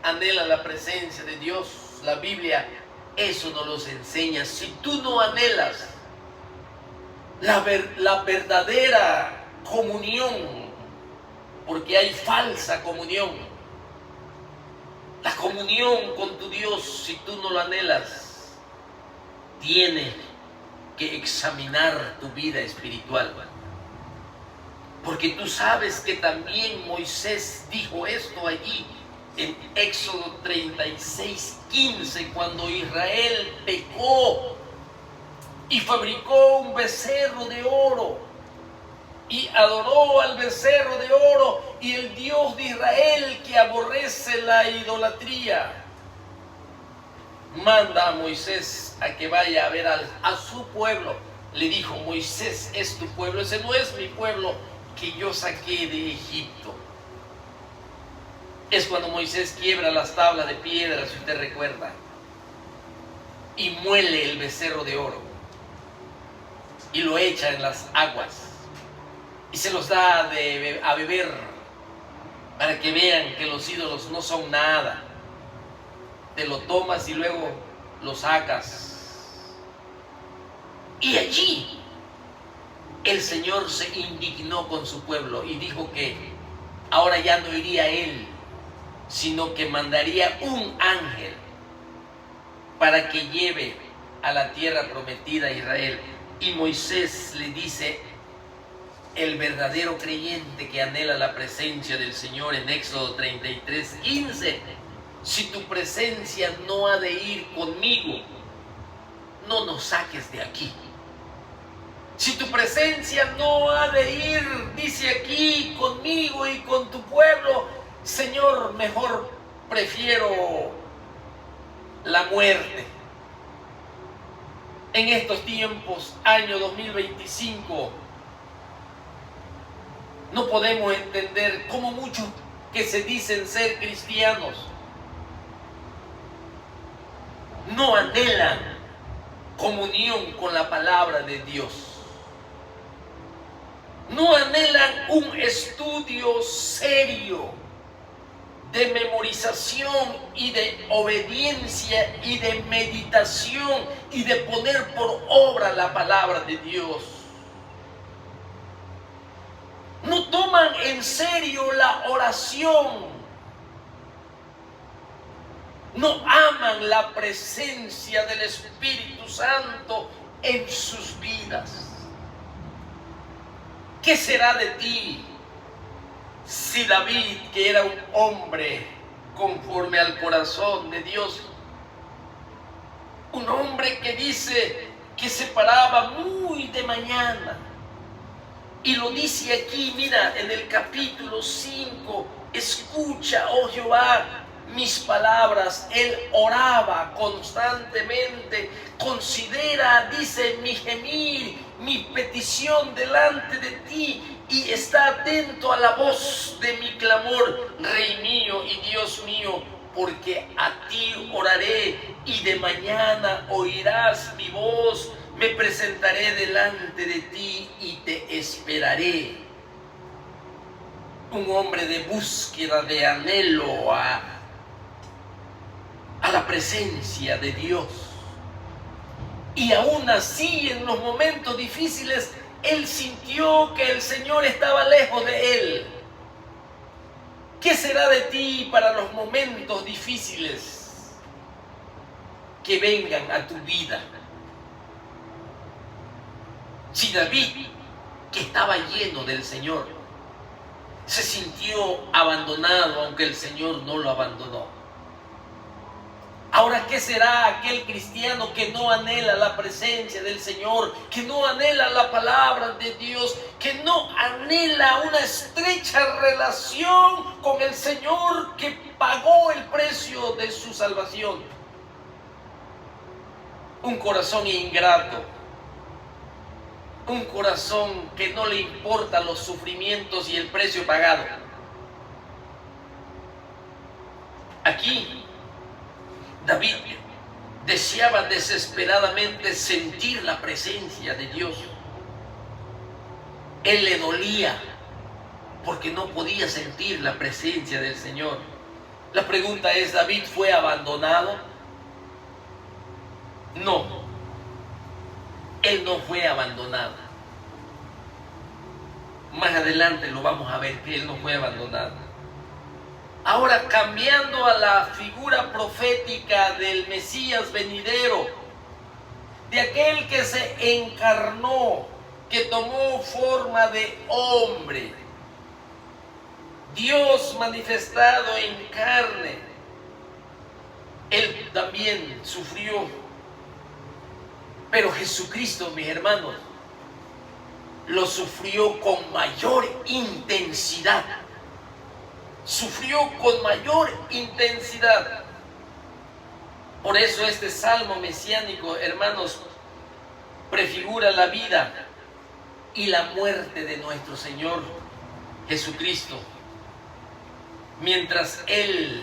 anhela la presencia de Dios. La Biblia eso nos lo enseña. Si tú no anhelas la verdadera comunión, porque hay falsa comunión, la comunión con tu Dios, si tú no lo anhelas, tienes que examinar tu vida espiritual. Porque tú sabes que también Moisés dijo esto allí en Éxodo 36:15, cuando Israel pecó y fabricó un becerro de oro y adoró al becerro de oro, y el Dios de Israel, que aborrece la idolatría. manda a Moisés a que vaya a ver a su pueblo. Le dijo: Moisés es tu pueblo, ese no es mi pueblo que yo saqué de Egipto. Es cuando Moisés quiebra las tablas de piedra, si usted recuerda, y muele el becerro de oro y lo echa en las aguas y se los da a beber para que vean que los ídolos no son nada. Te lo tomas y luego lo sacas. Y allí el Señor se indignó con su pueblo y dijo que ahora ya no iría él, sino que mandaría un ángel para que lleve a la tierra prometida a Israel. Y Moisés le dice: el verdadero creyente que anhela la presencia del Señor, en Éxodo 33:15, si tu presencia no ha de ir conmigo, no nos saques de aquí. Si tu presencia no ha de ir, dice aquí, conmigo y con tu pueblo, Señor, mejor prefiero la muerte. En estos tiempos, año 2025, no podemos entender cómo muchos que se dicen ser cristianos no anhelan comunión con la palabra de Dios. No anhelan un estudio serio de memorización y de obediencia y de meditación y de poner por obra la palabra de Dios. No toman en serio la oración. No aman la presencia del Espíritu Santo en sus vidas. ¿Qué será de ti si David, que era un hombre conforme al corazón de Dios, un hombre que dice que se paraba muy de mañana, y lo dice aquí, mira, en el capítulo 5, escucha, oh Jehová, mis palabras, él oraba constantemente, considera, dice, mi gemir, mi petición delante de ti, y está atento a la voz de mi clamor, Rey mío y Dios mío, porque a ti oraré y de mañana oirás mi voz, me presentaré delante de ti y te esperaré. Un hombre de búsqueda, de anhelo a la presencia de Dios. Y aún así, en los momentos difíciles, él sintió que el Señor estaba lejos de él. ¿Qué será de ti para los momentos difíciles que vengan a tu vida? Si David, que estaba lleno del Señor, se sintió abandonado, aunque el Señor no lo abandonó. Ahora, ¿qué será aquel cristiano que no anhela la presencia del Señor, que no anhela la palabra de Dios, que no anhela una estrecha relación con el Señor que pagó el precio de su salvación? Un corazón ingrato, un corazón que no le importan los sufrimientos y el precio pagado. Aquí David deseaba desesperadamente sentir la presencia de Dios. Él le dolía porque no podía sentir la presencia del Señor. La pregunta es, ¿David fue abandonado? No, él no fue abandonado. Más adelante lo vamos a ver, que él no fue abandonado. Ahora, cambiando a la figura profética del Mesías venidero, de aquel que se encarnó, que tomó forma de hombre, Dios manifestado en carne, él también sufrió. Pero Jesucristo, mis hermanos, lo sufrió con mayor intensidad. Sufrió con mayor intensidad. Por eso este salmo mesiánico, hermanos, prefigura la vida y la muerte de nuestro Señor Jesucristo. Mientras Él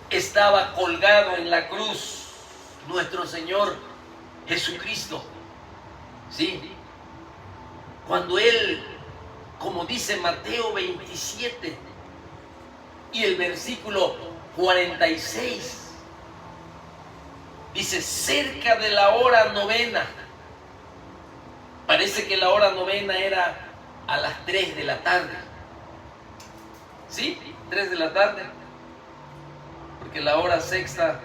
estaba colgado en la cruz, nuestro Señor Jesucristo, ¿sí? Cuando Él, como dice Mateo 27 y el versículo 46, dice, cerca de la hora novena. Parece que la hora novena era a las 3 de la tarde. ¿Sí? 3 de la tarde. Porque la hora sexta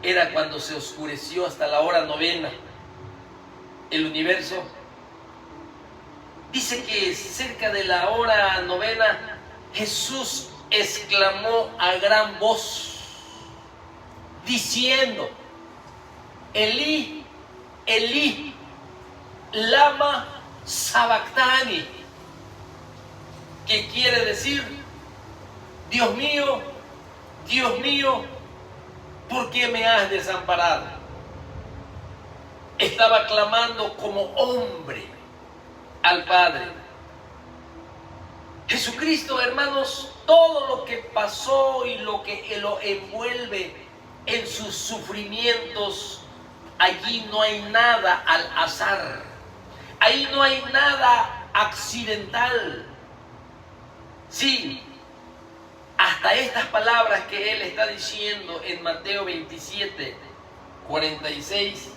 era cuando se oscureció hasta la hora novena el universo. Dice que cerca de la hora novena Jesús exclamó a gran voz, diciendo, Elí, Elí, lama sabactani, que quiere decir, Dios mío, ¿por qué me has desamparado? Estaba clamando como hombre al Padre. Jesucristo, hermanos, todo lo que pasó y lo que lo envuelve en sus sufrimientos, allí no hay nada al azar, ahí no hay nada accidental. Sí, hasta estas palabras que Él está diciendo en Mateo 27, 46,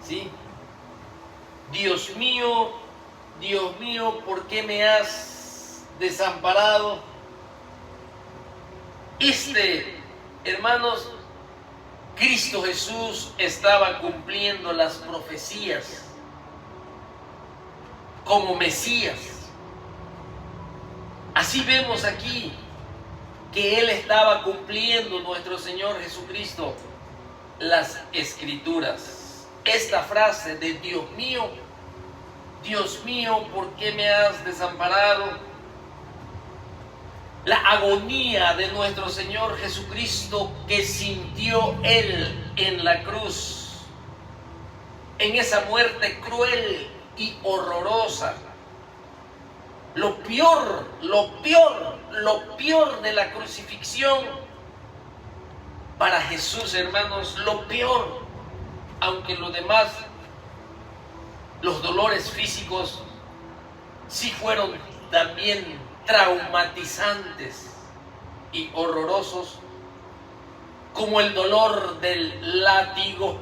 ¿sí? Dios mío, ¿por qué me has desamparado? Hermanos, Cristo Jesús estaba cumpliendo las profecías como Mesías. Así vemos aquí que Él estaba cumpliendo, nuestro Señor Jesucristo, las Escrituras. Esta frase de Dios mío, ¿por qué me has desamparado? La agonía de nuestro Señor Jesucristo que sintió Él en la cruz, en esa muerte cruel y horrorosa. Lo peor de la crucifixión para Jesús, hermanos, lo peor, aunque lo demás, los dolores físicos, sí fueron también traumatizantes y horrorosos, como el dolor del látigo,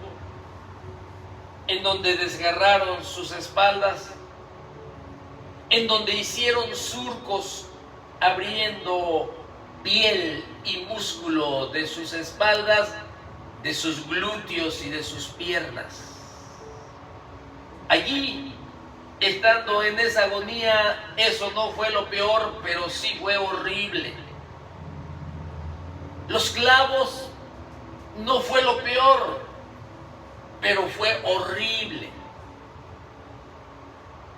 en donde desgarraron sus espaldas, en donde hicieron surcos abriendo piel y músculo de sus espaldas, de sus glúteos y de sus piernas. Allí, estando en esa agonía, eso no fue lo peor, pero sí fue horrible. Los clavos no fue lo peor, pero fue horrible.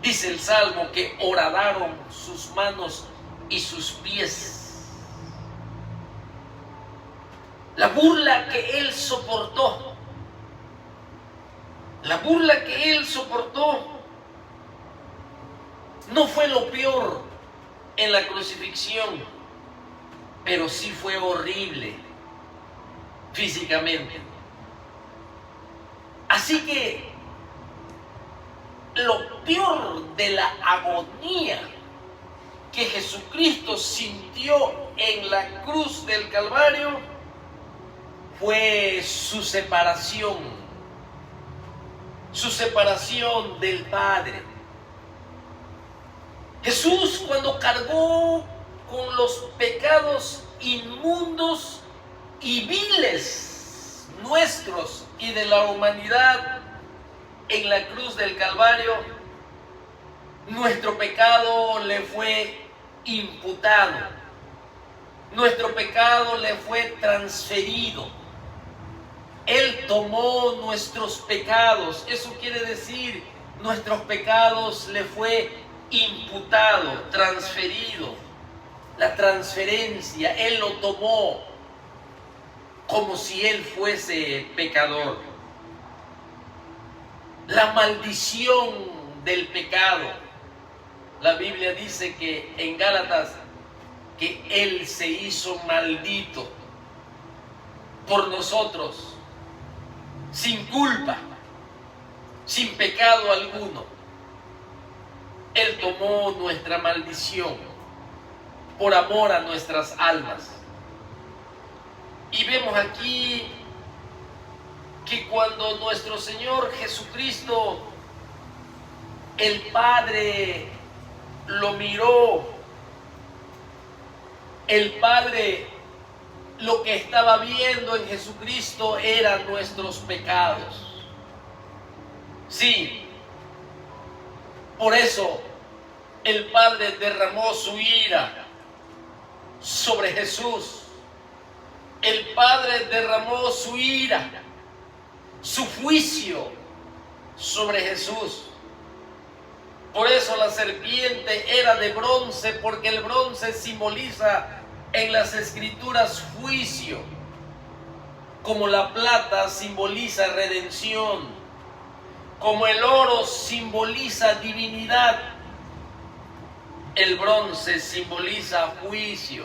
Dice el Salmo que horadaron sus manos y sus pies. La burla que Él soportó, no fue lo peor en la crucifixión, pero sí fue horrible físicamente. Así que lo peor de la agonía que Jesucristo sintió en la cruz del Calvario fue su separación del Padre. Jesús, cuando cargó con los pecados inmundos y viles nuestros y de la humanidad en la cruz del Calvario, nuestro pecado le fue imputado, nuestro pecado le fue transferido. Él tomó nuestros pecados, eso quiere decir, nuestros pecados le fue imputado, transferido, la transferencia, Él lo tomó. como si Él fuese pecador. La maldición del pecado. La Biblia dice que en Gálatas que Él se hizo maldito por nosotros, sin culpa, sin pecado alguno. Él tomó nuestra maldición por amor a nuestras almas. Y vemos aquí que cuando nuestro Señor Jesucristo, el Padre lo miró, el Padre lo que estaba viendo en Jesucristo eran nuestros pecados. Sí, por eso el Padre derramó su ira sobre Jesús. El Padre derramó su ira, su juicio sobre Jesús. Por eso la serpiente era de bronce, porque el bronce simboliza en las Escrituras juicio, como la plata simboliza redención, como el oro simboliza divinidad, el bronce simboliza juicio.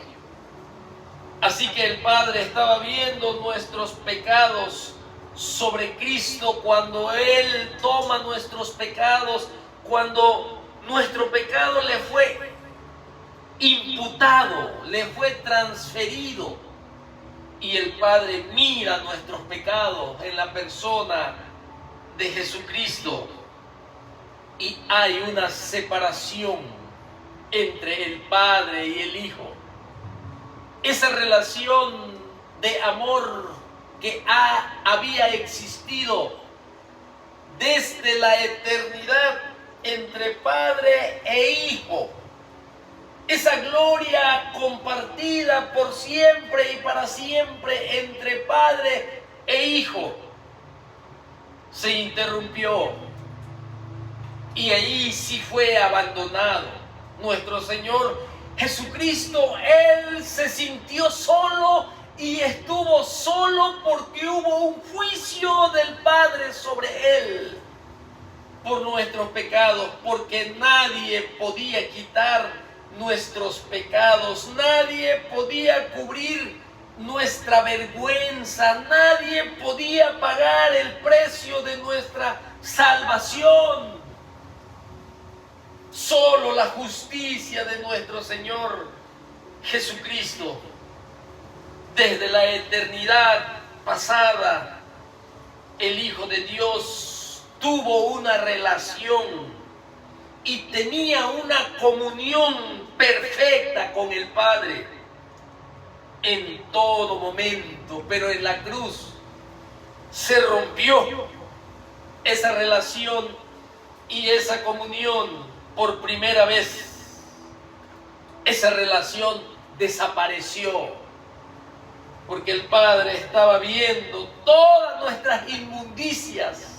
Así que el Padre estaba viendo nuestros pecados sobre Cristo cuando Él toma nuestros pecados, cuando nuestro pecado le fue imputado, le fue transferido. Y el Padre mira nuestros pecados en la persona de Jesucristo. Y hay una separación entre el Padre y el Hijo. Esa relación de amor que había existido desde la eternidad entre Padre e Hijo. Esa gloria compartida por siempre y para siempre entre Padre e Hijo se interrumpió. Y ahí sí fue abandonado. Nuestro Señor Jesucristo, Él se sintió solo y estuvo solo porque hubo un juicio del Padre sobre Él por nuestros pecados, porque nadie podía quitar nuestros pecados, nadie podía cubrir nuestra vergüenza, nadie podía pagar el precio de nuestra salvación. Solo la justicia de nuestro Señor Jesucristo. Desde la eternidad pasada, el Hijo de Dios tuvo una relación y tenía una comunión perfecta con el Padre en todo momento, pero en la cruz se rompió esa relación y esa comunión por primera vez. Esa relación desapareció porque el Padre estaba viendo todas nuestras inmundicias,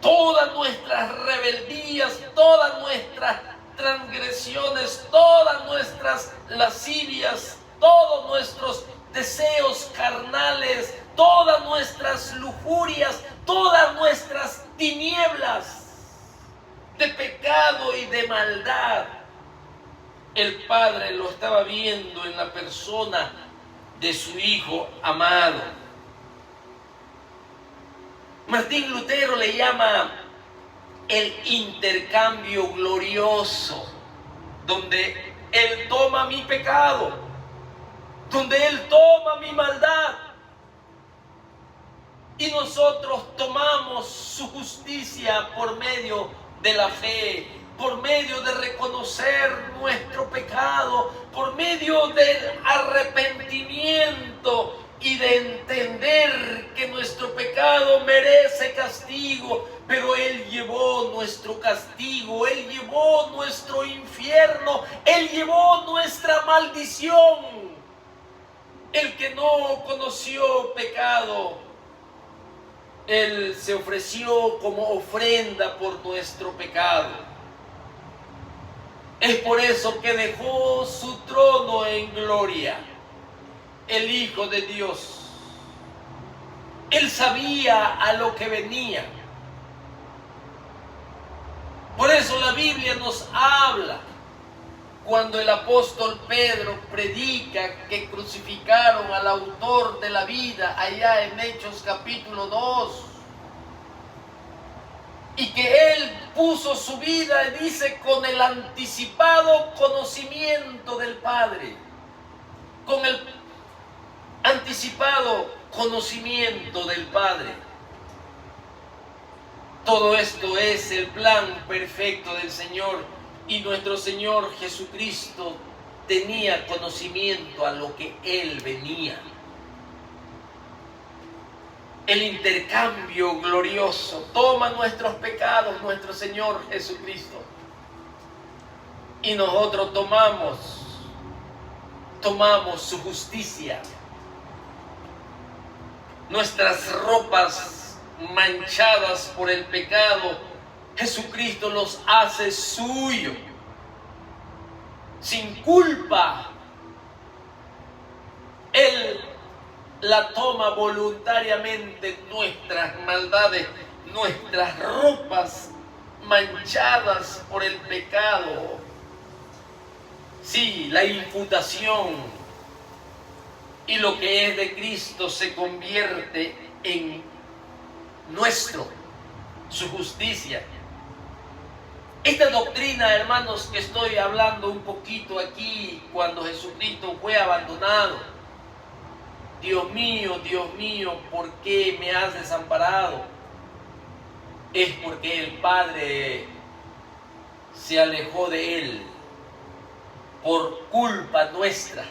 todas nuestras rebeldías, todas nuestras transgresiones, todas nuestras lascivias, todos nuestros deseos carnales, todas nuestras lujurias, todas nuestras tinieblas de pecado y de maldad. El Padre lo estaba viendo en la persona de su Hijo amado. Martín Lutero le llama el intercambio glorioso, donde Él toma mi pecado, donde Él toma mi maldad, y nosotros tomamos su justicia por medio de la fe, por medio de reconocer nuestro pecado, por medio del arrepentimiento y de entender que nuestro pecado merece castigo, pero Él llevó nuestro castigo, Él llevó nuestro infierno, Él llevó nuestra maldición. El que no conoció pecado, Él se ofreció como ofrenda por nuestro pecado. Es por eso que dejó su trono en gloria, el Hijo de Dios, Él sabía a lo que venía. Por eso la Biblia nos habla cuando el apóstol Pedro predica que crucificaron al autor de la vida allá en Hechos capítulo 2. Y que él puso su vida, dice, con el anticipado conocimiento del Padre. Con el anticipado conocimiento del Padre. Todo esto es el plan perfecto del Señor, y nuestro Señor Jesucristo tenía conocimiento a lo que Él venía. El intercambio glorioso toma nuestros pecados, nuestro Señor Jesucristo, y nosotros tomamos su justicia. Nuestras ropas manchadas por el pecado, Jesucristo los hace suyo, sin culpa. Él la toma voluntariamente, nuestras maldades, nuestras ropas manchadas por el pecado. Sí, la imputación y lo que es de Cristo se convierte en su justicia. Esta doctrina, hermanos, que estoy hablando un poquito aquí, cuando Jesucristo fue abandonado. Dios mío, ¿por qué me has desamparado? Es porque el Padre se alejó de Él por culpa nuestra,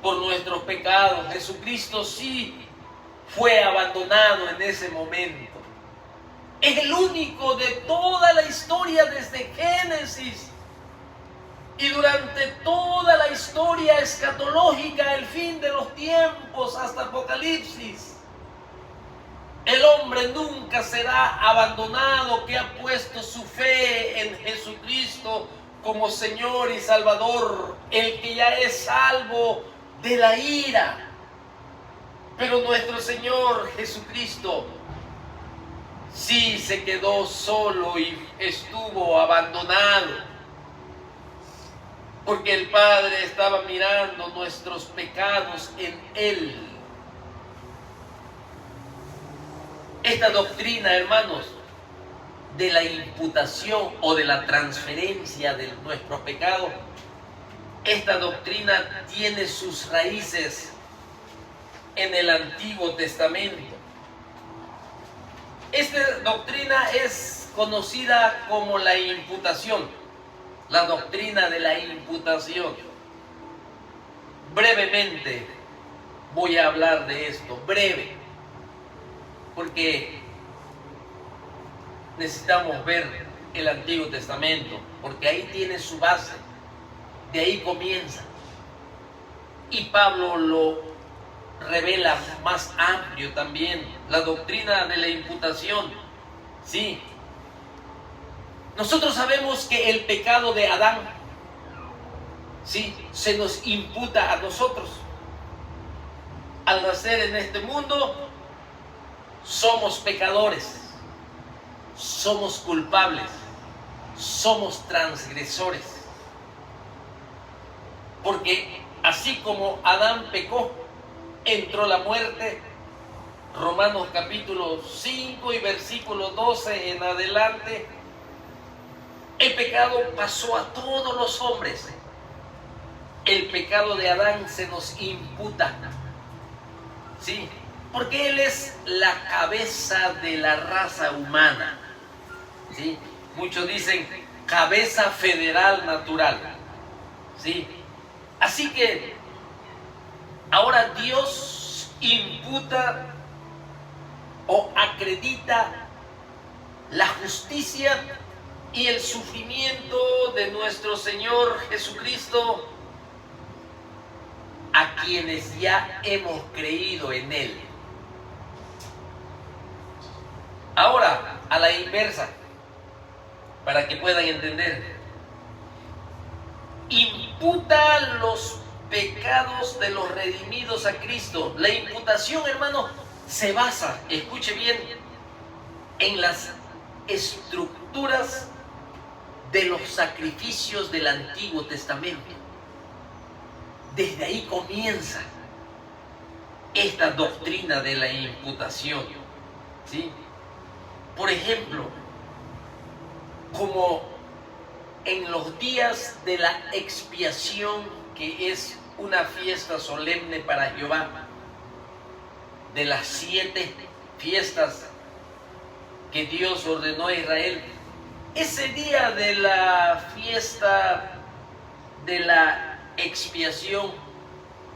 por nuestros pecados. Jesucristo sí fue abandonado en ese momento. Es el único de toda la historia desde Génesis y durante toda la historia escatológica, el fin de los tiempos hasta Apocalipsis. El hombre nunca será abandonado que ha puesto su fe en Jesucristo como Señor y Salvador, el que ya es salvo de la ira. Pero nuestro Señor Jesucristo sí se quedó solo y estuvo abandonado, porque el Padre estaba mirando nuestros pecados en Él. Esta doctrina, hermanos, de la imputación o de la transferencia de nuestros pecados, esta doctrina tiene sus raíces en el Antiguo Testamento. Esta doctrina es conocida como la imputación, la doctrina de la imputación. Brevemente voy a hablar de esto, breve, porque necesitamos ver el Antiguo Testamento, porque ahí tiene su base, de ahí comienza. Y Pablo lo revela más amplio también, la doctrina de la imputación. Sí, nosotros sabemos que el pecado de Adán, sí, se nos imputa a nosotros. Al nacer en este mundo, somos pecadores, somos culpables, somos transgresores. Porque así como Adán pecó, entró la muerte. Romanos capítulo 5 y versículo 12 en adelante. El pecado pasó a todos los hombres. El pecado de Adán se nos imputa. ¿Sí? Porque él es la cabeza de la raza humana. ¿Sí? Muchos dicen cabeza federal natural. ¿Sí? Así que ahora Dios imputa o acredita la justicia y el sufrimiento de nuestro Señor Jesucristo a quienes ya hemos creído en Él. Ahora, a la inversa, para que puedan entender, imputa los pecados de los redimidos a Cristo. La imputación, hermano, se basa, escuche bien, en las estructuras de los sacrificios del Antiguo Testamento. Desde ahí comienza esta doctrina de la imputación, ¿sí? Por ejemplo, como en los días de la expiación, que es una fiesta solemne para Jehová, de las 7 fiestas que Dios ordenó a Israel, ese día de la fiesta de la expiación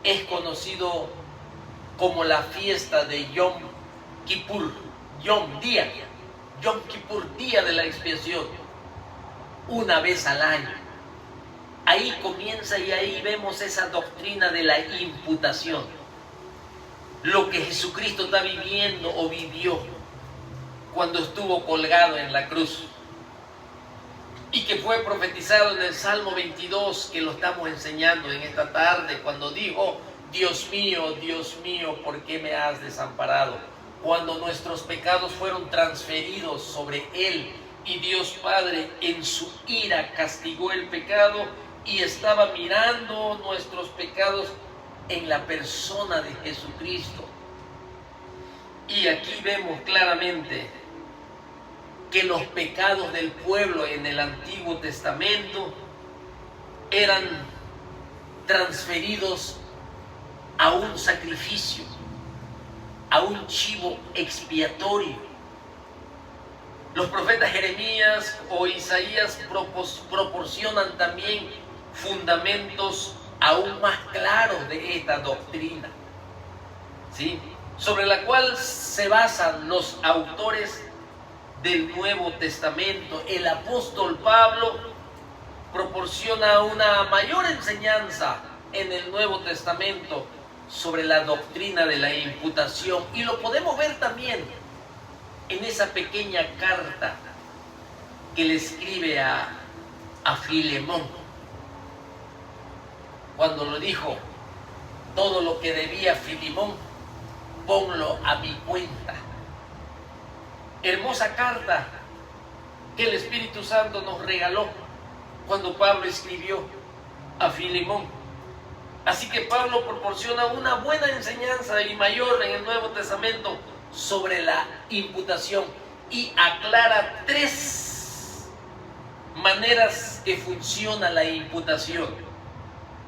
es conocido como la fiesta de Yom Kippur, Yom Kippur, día de la expiación, una vez al año. Ahí comienza y ahí vemos esa doctrina de la imputación, lo que Jesucristo está viviendo o vivió cuando estuvo colgado en la cruz, y que fue profetizado en el Salmo 22, que lo estamos enseñando en esta tarde, cuando dijo: Dios mío, ¿por qué me has desamparado? Cuando nuestros pecados fueron transferidos sobre Él, y Dios Padre en su ira castigó el pecado y estaba mirando nuestros pecados en la persona de Jesucristo. Y aquí vemos claramente que los pecados del pueblo en el Antiguo Testamento eran transferidos a un sacrificio, a un chivo expiatorio. Los profetas Jeremías o Isaías proporcionan también fundamentos aún más claros de esta doctrina, ¿sí?, sobre la cual se basan los autores del Nuevo Testamento. El apóstol Pablo proporciona una mayor enseñanza en el Nuevo Testamento sobre la doctrina de la imputación, y lo podemos ver también en esa pequeña carta que le escribe a Filemón, cuando lo dijo: todo lo que debía Filemón, ponlo a mi cuenta. Hermosa carta que el Espíritu Santo nos regaló cuando Pablo escribió a Filemón. Así que Pablo proporciona una buena enseñanza y mayor en el Nuevo Testamento sobre la imputación, y aclara 3 maneras que funciona la imputación.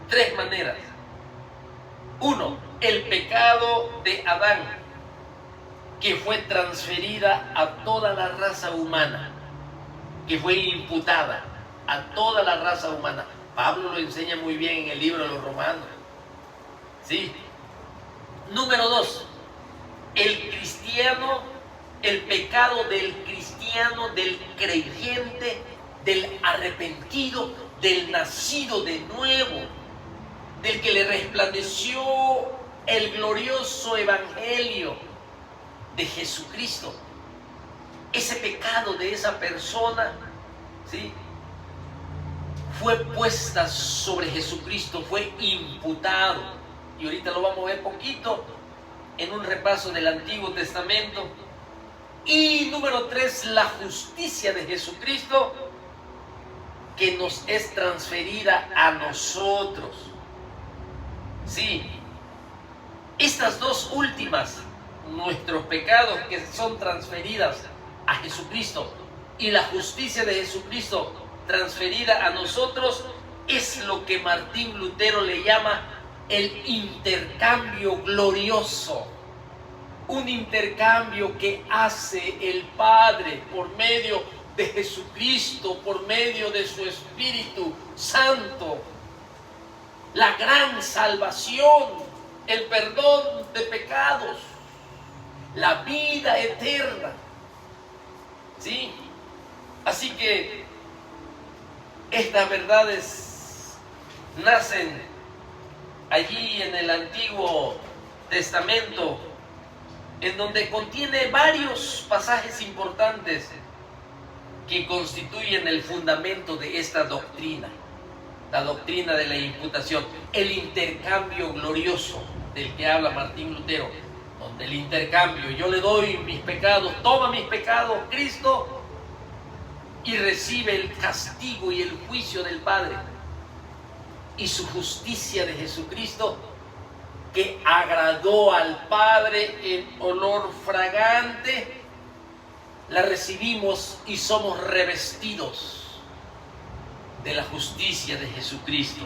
3 maneras. 1. El pecado de Adán, que fue transferida a toda la raza humana, que fue imputada a toda la raza humana. Pablo lo enseña muy bien en el libro de los Romanos, ¿sí? Número 2, el pecado del cristiano, del creyente, del arrepentido, del nacido de nuevo, del que le resplandeció el glorioso evangelio de Jesucristo. Ese pecado de esa persona, ¿sí?, fue puesta sobre Jesucristo, fue imputado. Y ahorita lo vamos a ver poquito en un repaso del Antiguo Testamento. Y número 3, la justicia de Jesucristo, que nos es transferida a nosotros. Sí, estas 2 últimas, nuestros pecados que son transferidas a Jesucristo, y la justicia de Jesucristo transferida a nosotros, es lo que Martín Lutero le llama el intercambio glorioso. Un intercambio que hace el Padre por medio de Jesucristo, por medio de su Espíritu Santo. La gran salvación, el perdón de pecados, la vida eterna, ¿sí? Así que estas verdades nacen allí en el Antiguo Testamento, en donde contiene varios pasajes importantes que constituyen el fundamento de esta doctrina, la doctrina de la imputación, el intercambio glorioso del que habla Martín Lutero. donde el intercambio, yo le doy mis pecados, toma mis pecados, Cristo, y recibe el castigo y el juicio del Padre. Y su justicia de Jesucristo, que agradó al Padre en olor fragante, la recibimos y somos revestidos de la justicia de Jesucristo.